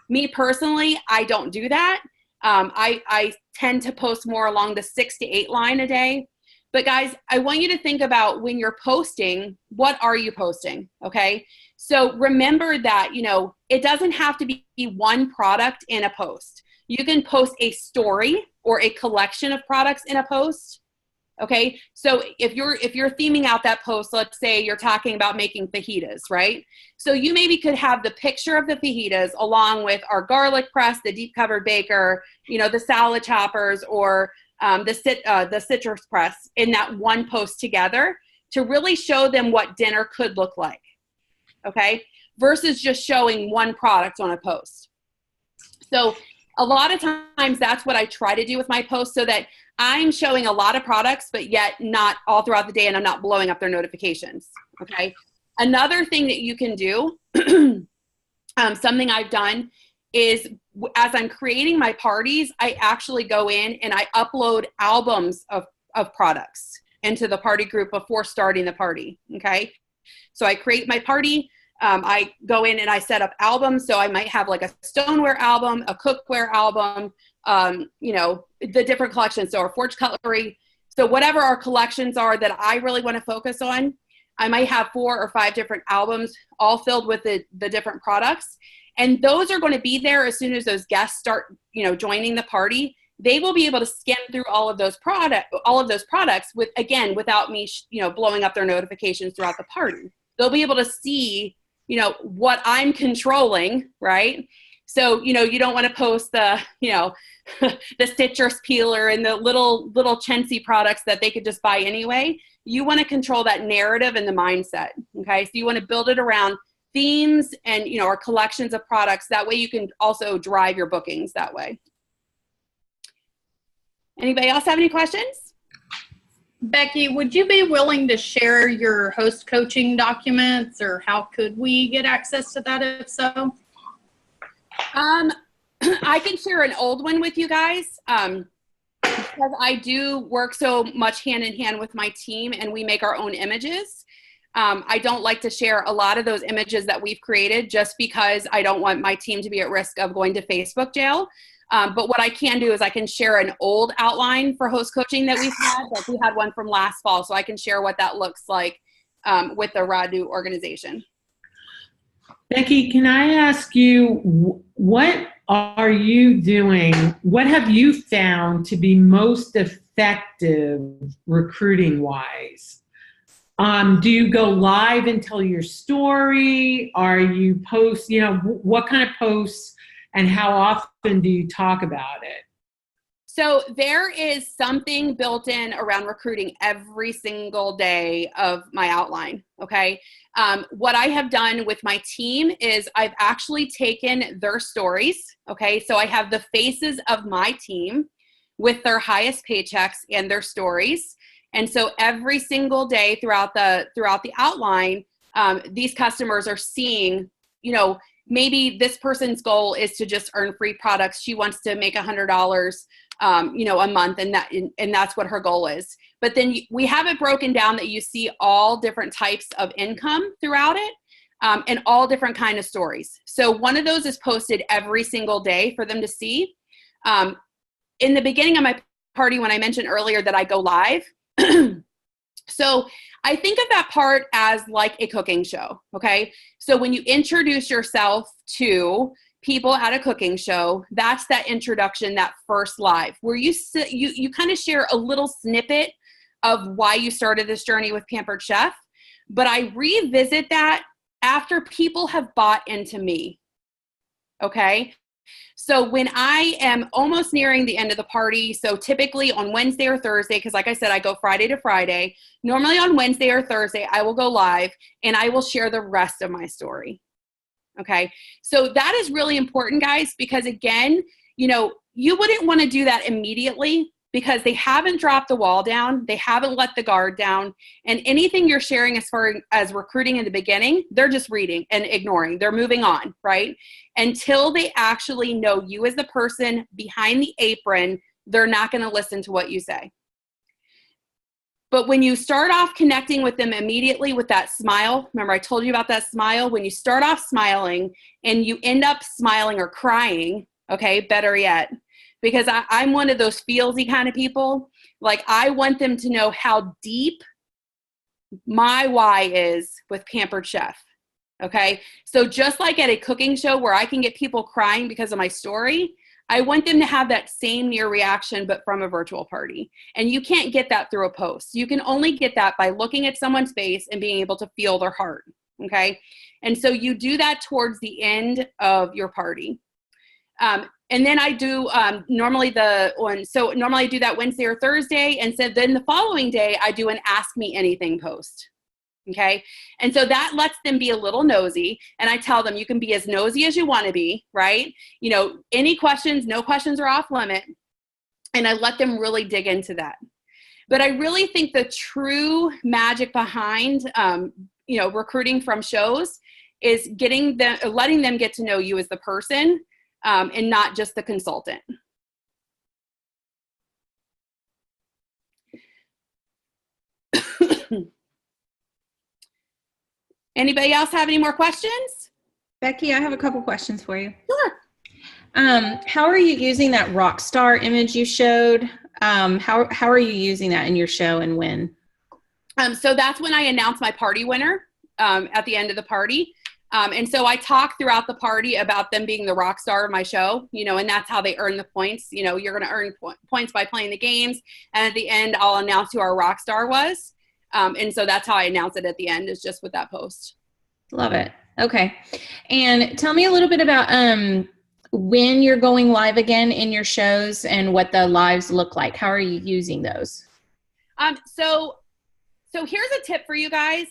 Me personally, I don't do that. I tend to post more along the 6 to 8 line a day. But guys, I want you to think about when you're posting, what are you posting? Okay. So remember that, you know, it doesn't have to be one product in a post. You can post a story or a collection of products in a post. Okay. So if you're theming out that post, let's say you're talking about making fajitas, right? So you maybe could have the picture of the fajitas along with our garlic press, the deep covered baker, you know, the salad choppers, or the citrus press in that one post together to really show them what dinner could look like. Okay. Versus just showing one product on a post. So a lot of times that's what I try to do with my posts, so that I'm showing a lot of products, but yet not all throughout the day, and I'm not blowing up their notifications. Okay. Another thing that you can do, something I've done is, as I'm creating my parties, I actually go in and I upload albums of products into the party group before starting the party. Okay. So I create my party. I go in and I set up albums. So I might have like a stoneware album, a cookware album, you know, the different collections. So our forged cutlery. So whatever our collections are that I really want to focus on, I might have 4 or 5 different albums all filled with the different products. And those are going to be there as soon as those guests start, you know, joining the party. They will be able to scan through all of those products with, again, without me, you know, blowing up their notifications throughout the party. They'll be able to see, you know, what I'm controlling, right? So, you know, you don't want to post the, you know, the citrus peeler and the little chintzy products that they could just buy anyway. You want to control that narrative and the mindset. Okay. So you want to build it around themes and, you know, our collections of products. That way you can also drive your bookings that way. Anybody else have any questions? Becky, would you be willing to share your host coaching documents, or how could we get access to that if so? I can share an old one with you guys because I do work so much hand in hand with my team, and we make our own images. I don't like to share a lot of those images that we've created just because I don't want my team to be at risk of going to Facebook jail. But what I can do is I can share an old outline for host coaching that we've had. Like we had one from last fall, so I can share what that looks like with the Radu organization. Becky, can I ask you, what are you doing? What have you found to be most effective recruiting-wise? Do you go live and tell your story? Are you post, you know, what kind of posts, and how often do you talk about it? So there is something built in around recruiting every single day of my outline, okay? What I have done with my team is I've actually taken their stories, okay? So I have the faces of my team with their highest paychecks and their stories. And so every single day throughout the outline, these customers are seeing, you know, maybe this person's goal is to just earn free products. She wants to make $100, a month, and that's what her goal is. But then we have it broken down that you see all different types of income throughout it, and all different kind of stories. So one of those is posted every single day for them to see. In the beginning of my party, when I mentioned earlier that I go live, so I think of that part as like a cooking show, okay? So when you introduce yourself to people at a cooking show, that's that introduction, that first live, where you kind of share a little snippet of why you started this journey with Pampered Chef. But I revisit that after people have bought into me, okay? So when I am almost nearing the end of the party, so typically on Wednesday or Thursday, because like I said, I go Friday to Friday. Normally on Wednesday or Thursday, I will go live and I will share the rest of my story. Okay. So that is really important, guys, because again, you wouldn't want to do that immediately because they haven't dropped the wall down. They haven't let the guard down. And anything you're sharing as far as recruiting in the beginning, they're just reading and ignoring. They're moving on, right? Until they actually know you as the person behind the apron, they're not going to listen to what you say. But when you start off connecting with them immediately with that smile, remember I told you about that smile? When you start off smiling and you end up smiling or crying, okay, better yet, because I'm one of those feelsy kind of people. Like I want them to know how deep my why is with Pampered Chef. Okay. So just like at a cooking show where I can get people crying because of my story, I want them to have that same near reaction, but from a virtual party. And you can't get that through a post. You can only get that by looking at someone's face and being able to feel their heart. Okay. And so you do that towards the end of your party. And then I do normally I do that Wednesday or Thursday. And so then the following day I do an Ask Me Anything post. Okay. And so that lets them be a little nosy. And I tell them you can be as nosy as you want to be, right? Any questions, no questions are off limit. And I let them really dig into that. But I really think the true magic behind, recruiting from shows is letting them get to know you as the person, and not just the consultant. Anybody else have any more questions? Becky, I have a couple questions for you. Sure. How are you using that rock star image you showed? How are you using that in your show and when? So that's when I announce my party winner at the end of the party. And so I talk throughout the party about them being the rock star of my show, and that's how they earn the points. You're going to earn points by playing the games. And at the end, I'll announce who our rock star was. And so that's how I announce it at the end, is just with that post. Love it. Okay. And tell me a little bit about when you're going live again in your shows and what the lives look like. How are you using those? So here's a tip for you guys.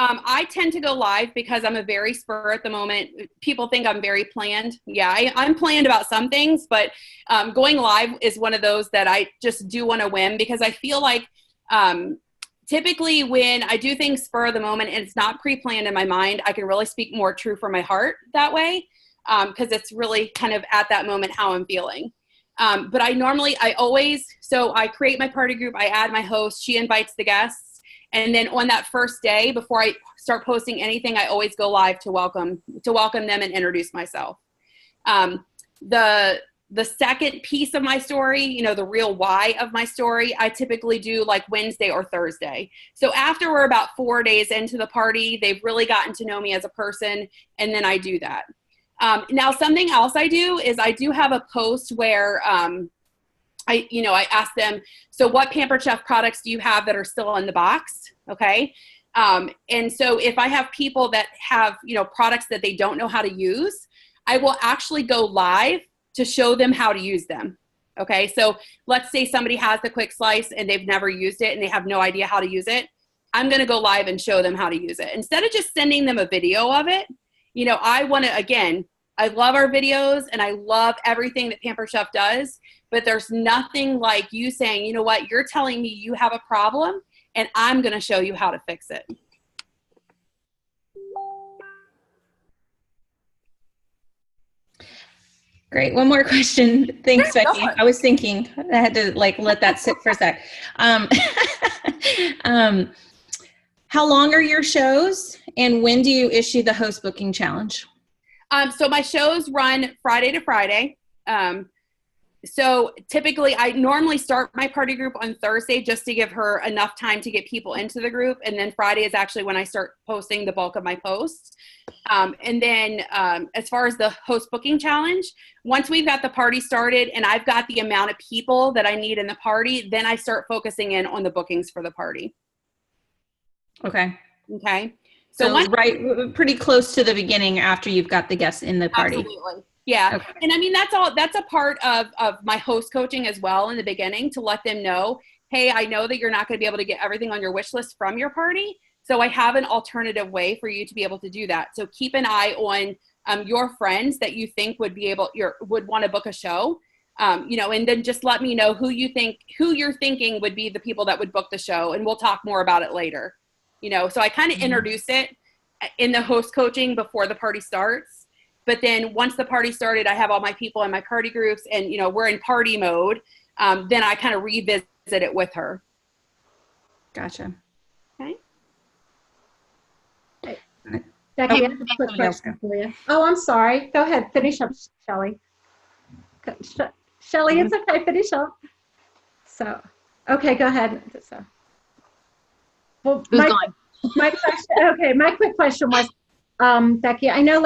I tend to go live because I'm a very spur at the moment. People think I'm very planned. Yeah, I'm planned about some things, but going live is one of those that I just do on a whim, because I feel like typically when I do things spur of the moment and it's not pre-planned in my mind, I can really speak more true from my heart that way, because it's really kind of at that moment how I'm feeling. But I create my party group, I add my host, she invites the guests. And then on that first day, before I start posting anything, I always go live to welcome them and introduce myself. The second piece of my story, the real why of my story, I typically do like Wednesday or Thursday. So after we're about 4 days into the party, they've really gotten to know me as a person, and then I do that. Now, something else I do is I do have a post where I ask them, so what Pampered Chef products do you have that are still in the box? Okay. And so if I have people that have, products that they don't know how to use, I will actually go live to show them how to use them. Okay. So let's say somebody has the quick slice and they've never used it and they have no idea how to use it. I'm going to go live and show them how to use it. Instead of just sending them a video of it, I want to, again, I love our videos and I love everything that Pampered Chef does, but there's nothing like you saying, you know what, you're telling me you have a problem and I'm going to show you how to fix it. Great. One more question. Thanks, Becky. I was thinking I had to let that sit for a sec. How long are your shows, and when do you issue the host booking challenge? So my shows run Friday to Friday. So typically I normally start my party group on Thursday just to give her enough time to get people into the group. And then Friday is actually when I start posting the bulk of my posts. And then as far as the host booking challenge, once we've got the party started and I've got the amount of people that I need in the party, then I start focusing in on the bookings for the party. Okay. Okay. So right, pretty close to the beginning after you've got the guests in the party. Absolutely. Yeah. Okay. And I mean, that's a part of my host coaching as well in the beginning, to let them know, hey, I know that you're not going to be able to get everything on your wish list from your party. So I have an alternative way for you to be able to do that. So keep an eye on your friends that you think would want to book a show, and then just let me know who you're thinking would be the people that would book the show. And we'll talk more about it later. So I kind of introduce it in the host coaching before the party starts. But then once the party started, I have all my people in my party groups and, we're in party mode. Then I kind of revisit it with her. Gotcha. Okay. Becky, I have a quick question for you. Oh, I'm sorry. Go ahead. Finish up, Shelley. Shelley, it's okay. Finish up. So, okay, go ahead. So, well, my quick question was, Becky, I know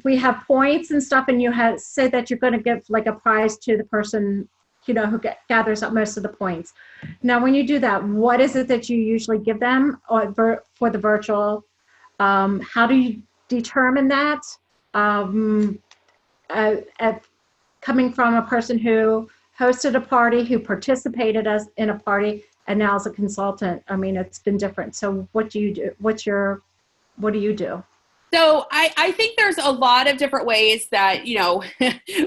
we have points and stuff, and you had said that you're going to give a prize to the person, who gathers up most of the points. Now, when you do that, what is it that you usually give them for the virtual? How do you determine that? Coming from a person who hosted a party, who participated in a party, and now as a consultant, I mean, it's been different. So what do you do? What do you do? So I think there's a lot of different ways that,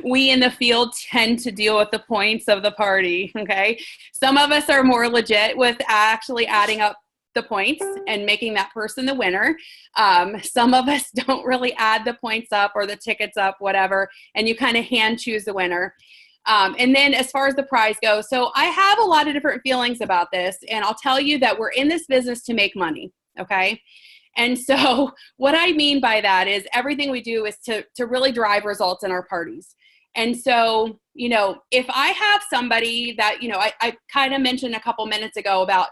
we in the field tend to deal with the points of the party. Okay. Some of us are more legit with actually adding up the points and making that person the winner. Some of us don't really add the points up or the tickets up, whatever, and you kind of hand choose the winner. And then as far as the prize goes, so I have a lot of different feelings about this, and I'll tell you that we're in this business to make money. Okay. And so what I mean by that is everything we do is to really drive results in our parties. And so, if I have somebody that, I kind of mentioned a couple minutes ago about,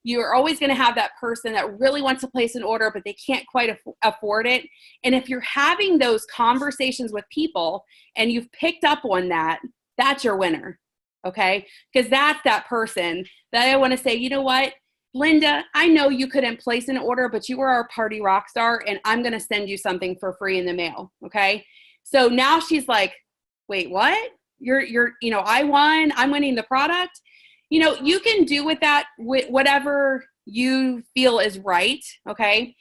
you're always going to have that person that really wants to place an order, but they can't quite afford it. And if you're having those conversations with people and you've picked up on that, that's your winner. Okay. Because that's that person that I want to say, you know what, Linda, I know you couldn't place an order, but you were our party rock star, and I'm going to send you something for free in the mail. Okay. So now she's like, wait, what? I won, I'm winning the product. You can do with that whatever you feel is right. Okay.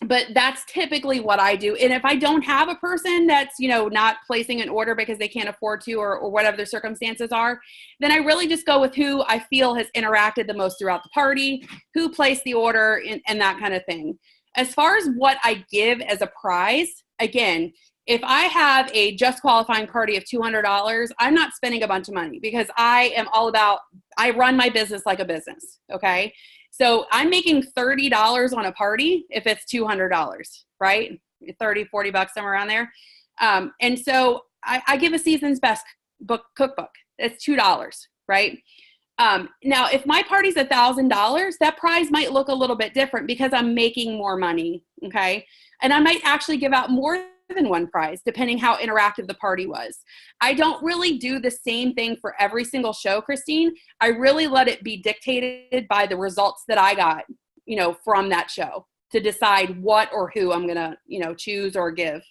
But that's typically what I do. And if I don't have a person that's, not placing an order because they can't afford to, or whatever their circumstances are, then I really just go with who I feel has interacted the most throughout the party, who placed the order, and that kind of thing. As far as what I give as a prize, again, if I have a just qualifying party of $200, I'm not spending a bunch of money, because I run my business like a business. Okay. So I'm making $30 on a party if it's $200, right? 30, 40 bucks, somewhere around there. And so I give a season's best cookbook. It's $2, right? Now, if my party's $1,000, that prize might look a little bit different because I'm making more money, okay? And I might actually give out more than one prize, depending how interactive the party was. I don't really do the same thing for every single show, Christine. I really let it be dictated by the results that I got, from that show, to decide what or who I'm going to, choose or give.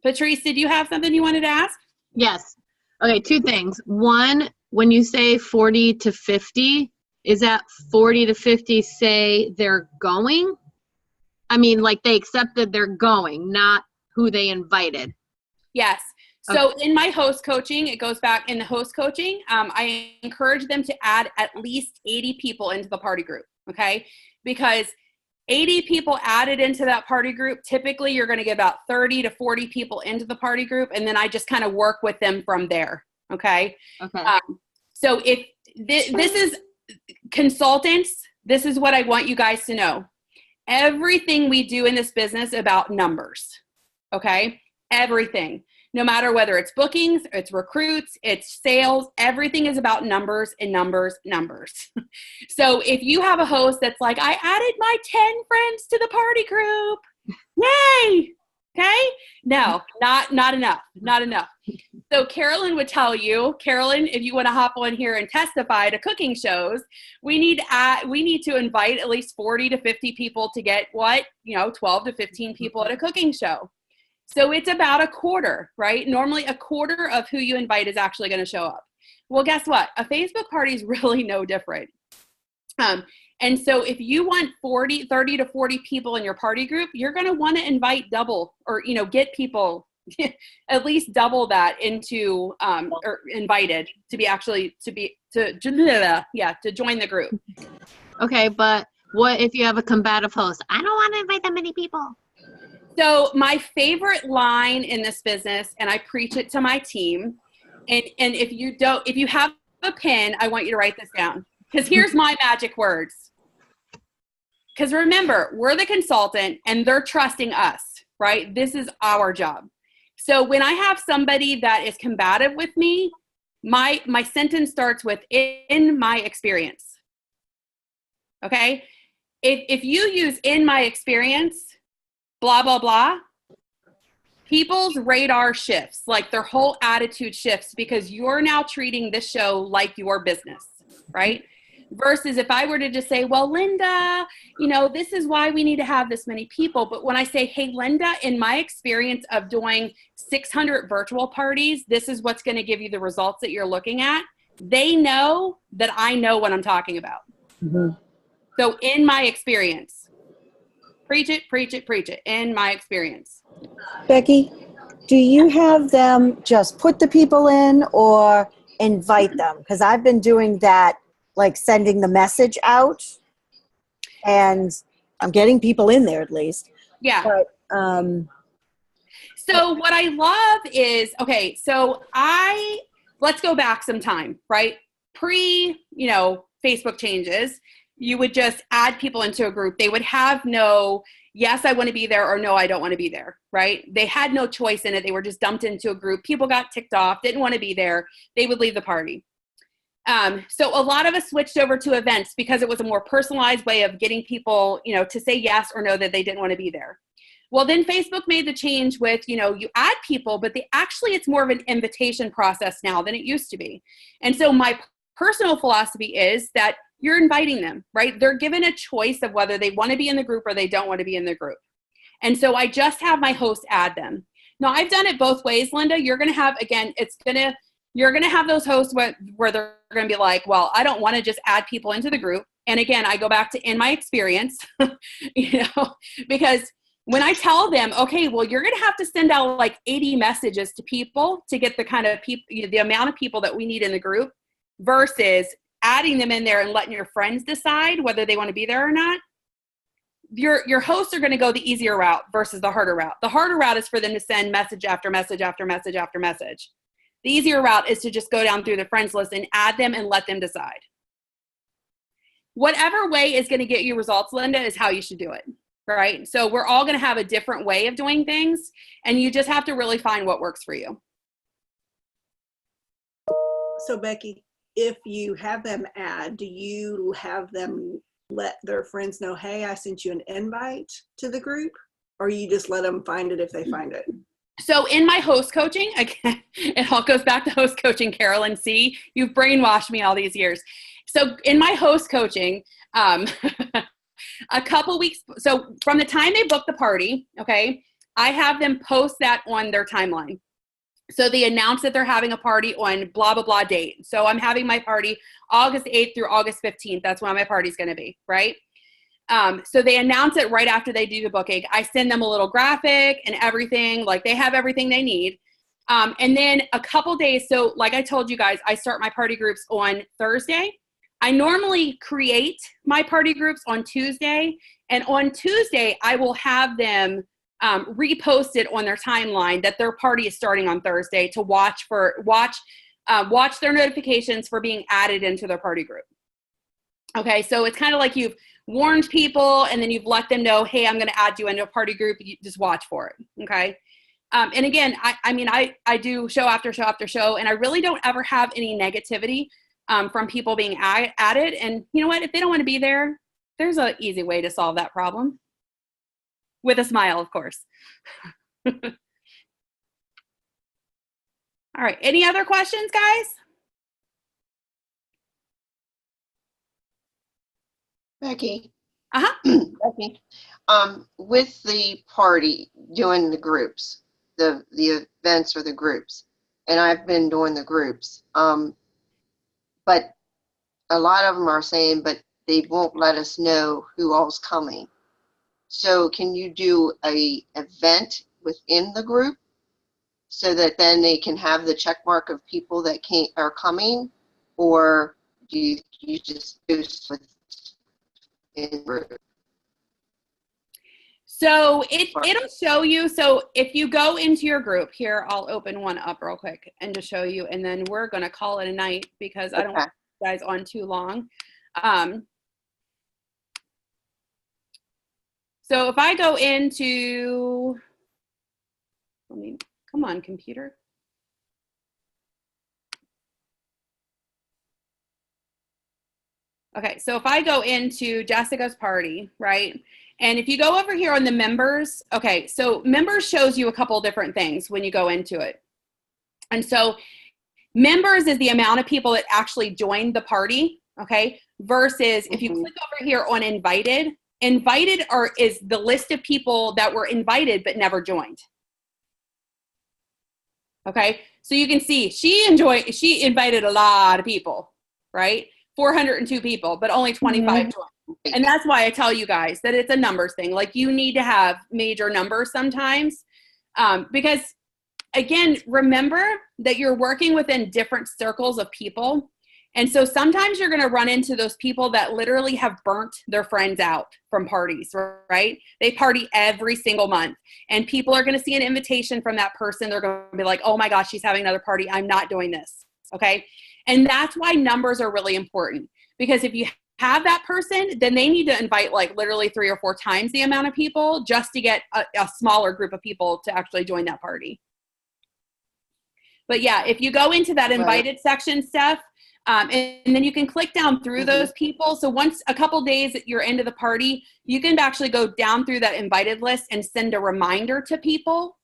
Patrice, did you have something you wanted to ask? Yes. Okay, two things. One, when you say 40 to 50, is that 40 to 50 say they're going? I mean, they accepted they're going, not who they invited. Yes. So in my host coaching, it goes back in the host coaching. I encourage them to add at least 80 people into the party group. Okay. Because 80 people added into that party group, typically you're going to get about 30 to 40 people into the party group, and then I just kind of work with them from there. Okay. Okay. So if this is consultants, this is what I want you guys to know. Everything we do in this business about numbers. Okay. Everything. No matter whether it's bookings, it's recruits, it's sales, everything is about numbers and numbers, numbers. So if you have a host that's like, I added my 10 friends to the party group, yay! Okay? No, not enough, not enough. So Carolyn would tell you, Carolyn, if you want to hop on here and testify to cooking shows, we need to invite at least 40 to 50 people to get 12 to 15 people at a cooking show. So it's about a quarter, right? Normally a quarter of who you invite is actually going to show up. Well, guess what? A Facebook party is really no different. And so if you want 30 to 40 people in your party group, you're going to want to invite double or, get people at least double that into, or invited to join the group. Okay. But what if you have a combative host? I don't want to invite that many people. So my favorite line in this business, and I preach it to my team, and if you have a pen, I want you to write this down, because here's my magic words. Because remember, we're the consultant and they're trusting us, right? This is our job. So when I have somebody that is combative with me, my sentence starts with, in my experience. Okay? If you use in my experience, blah, blah, blah, people's radar shifts, like their whole attitude shifts, because you're now treating this show like your business, right? Versus if I were to just say, well, Linda, this is why we need to have this many people. But when I say, hey, Linda, in my experience of doing 600 virtual parties, this is what's going to give you the results that you're looking at. They know that I know what I'm talking about. Mm-hmm. So in my experience. Preach it, preach it, preach it, in my experience. Becky, do you have them just put the people in or invite them? Because I've been doing that, like sending the message out, and I'm getting people in there at least. Yeah. But, so what I love is, okay, so let's go back some time, right? Facebook changes. You would just add people into a group. They would have no, yes, I want to be there, or no, I don't want to be there, right? They had no choice in it. They were just dumped into a group. People got ticked off, didn't want to be there. They would leave the party. So a lot of us switched over to events because it was a more personalized way of getting people, to say yes or no that they didn't want to be there. Well, then Facebook made the change with, you add people, but it's more of an invitation process now than it used to be. And so my personal philosophy is that you're inviting them, right? They're given a choice of whether they want to be in the group or they don't want to be in the group. And so I just have my host add them. Now I've done it both ways, Linda. You're going to have, again, you're going to have those hosts where they're going to be like, well, I don't want to just add people into the group. And again, I go back to in my experience, because when I tell them, okay, well, you're going to have to send out like 80 messages to people to get the kind of people, the amount of people that we need in the group, versus adding them in there and letting your friends decide whether they want to be there or not. Your hosts are going to go the easier route versus the harder route. The harder route is for them to send message after message after message after message. The easier route is to just go down through the friends list and add them and let them decide. Whatever way is going to get you results, Linda, is how you should do it, right? So we're all going to have a different way of doing things, and you just have to really find what works for you. So Becky, if you have them add, do you have them let their friends know, hey, I sent you an invite to the group, or you just let them find it if they find it? So in my host coaching, again, it all goes back to host coaching, Carolyn. See, you've brainwashed me all these years. So in my host coaching, a couple weeks, so from the time they book the party, okay, I have them post that on their timeline. So they announce that they're having a party on blah, blah, blah date. So I'm having my party August 8th through August 15th. That's when my party's going to be, right? So they announce it right after they do the booking. I send them a little graphic and everything, like they have everything they need. And then a couple days, so like I told you guys, I start my party groups on Thursday. I normally create my party groups on Tuesday, and on Tuesday, I will have them repost it on their timeline that their party is starting on Thursday to watch their notifications for being added into their party group. Okay, so it's kind of like you've warned people and then you've let them know, hey, I'm going to add you into a party group. You just watch for it. Okay. And again, I do show after show after show, and I really don't ever have any negativity from people being added. And you know what? If they don't want to be there, there's an easy way to solve that problem. With a smile, of course. All right. Any other questions, guys? Becky. Uh-huh. Becky. With the party, doing the groups, the events or the groups, and I've been doing the groups, but a lot of them are saying, but they won't let us know who all's coming. So can you do a event within the group so that then they can have the check mark of people that are coming, or do you just post within group? So it'll show you. So if you go into your group here, I'll open one up real quick and just show you, and then we're going to call it a night because I don't want you guys on too long. So if I go into, come on, computer. Okay, so if I go into Jessica's party, right? And if you go over here on the members, okay, so members shows you a couple different things when you go into it. And so members is the amount of people that actually joined the party, okay? Versus if you click over here on invited is the list of people that were invited but never joined. Okay, so you can see she invited a lot of people, right? 402 people, but only 25 joined. And that's why I tell you guys that it's a numbers thing. Like, you need to have major numbers sometimes, because again, remember that you're working within different circles of people. And so sometimes you're going to run into those people that literally have burnt their friends out from parties, right? They party every single month, and people are going to see an invitation from that person. They're going to be like, oh my gosh, she's having another party. I'm not doing this. Okay. And that's why numbers are really important, because if you have that person, then they need to invite like literally 3 or 4 times the amount of people just to get a smaller group of people to actually join that party. But yeah, if you go into that invited section stuff, and then you can click down through those people. So once a couple days that you're into the party, you can actually go down through that invited list and send a reminder to people.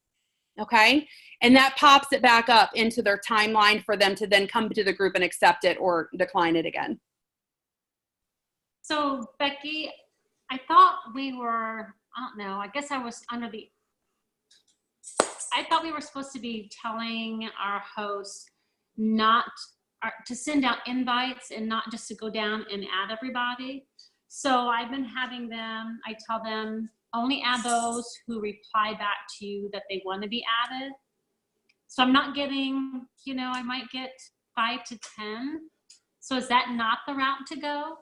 Okay. And that pops it back up into their timeline for them to then come to the group and accept it or decline it again. So Becky, I thought we were, I don't know, I guess I was I thought we were supposed to be telling our hosts to send out invites and not just to go down and add everybody. So I've been having them, I tell them only add those who reply back to you that they want to be added. So I'm not getting, I might get 5 to 10. So is that not the route to go?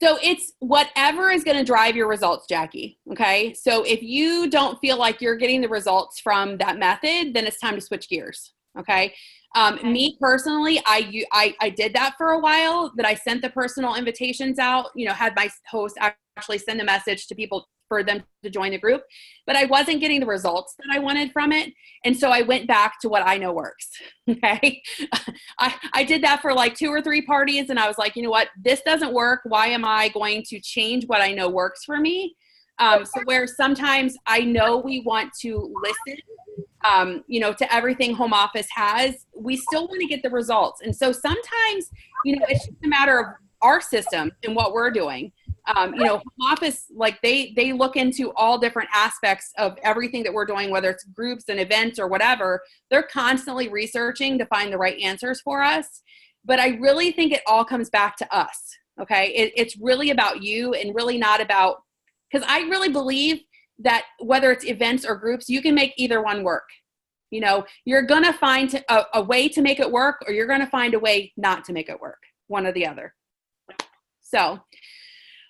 So it's whatever is going to drive your results, Jackie. Okay. So if you don't feel like you're getting the results from that method, then it's time to switch gears. Okay. Me personally, I did that for a while, that I sent the personal invitations out, had my host actually send a message to people for them to join the group, but I wasn't getting the results that I wanted from it. And so I went back to what I know works. Okay. I did that for like 2 or 3 parties, and I was like, you know what, this doesn't work. Why am I going to change what I know works for me? So where sometimes I know we want to listen, to everything home office has, we still want to get the results. And so sometimes, it's just a matter of our system and what we're doing. Home office, like they look into all different aspects of everything that we're doing, whether it's groups and events or whatever. They're constantly researching to find the right answers for us. But I really think it all comes back to us. Okay. It's really about you, and really not about, because I really believe that whether it's events or groups, you can make either one work. You're going to find a way to make it work, or you're going to find a way not to make it work, one or the other. So,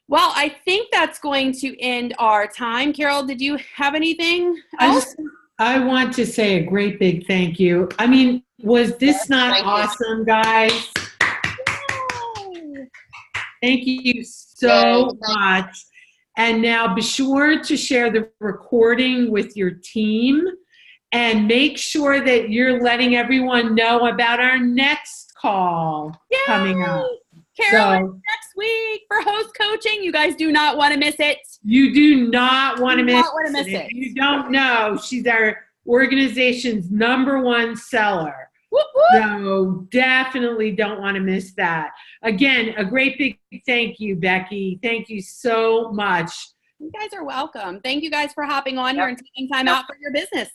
well, I think that's going to end our time. Carol, did you have anything else? I want to say a great big thank you. I mean, was this not awesome, guys? Thank you so much. And now be sure to share the recording with your team and make sure that you're letting everyone know about our next call coming up. Carol, next week for host coaching. You guys do not want to miss it. You do not want to miss it. If you don't know, she's our organization's #1 seller. Whoop, whoop. So definitely don't want to miss that. Again, a great big thank you, Becky. Thank you so much. You guys are welcome. Thank you guys for hopping on here and taking time out for your business.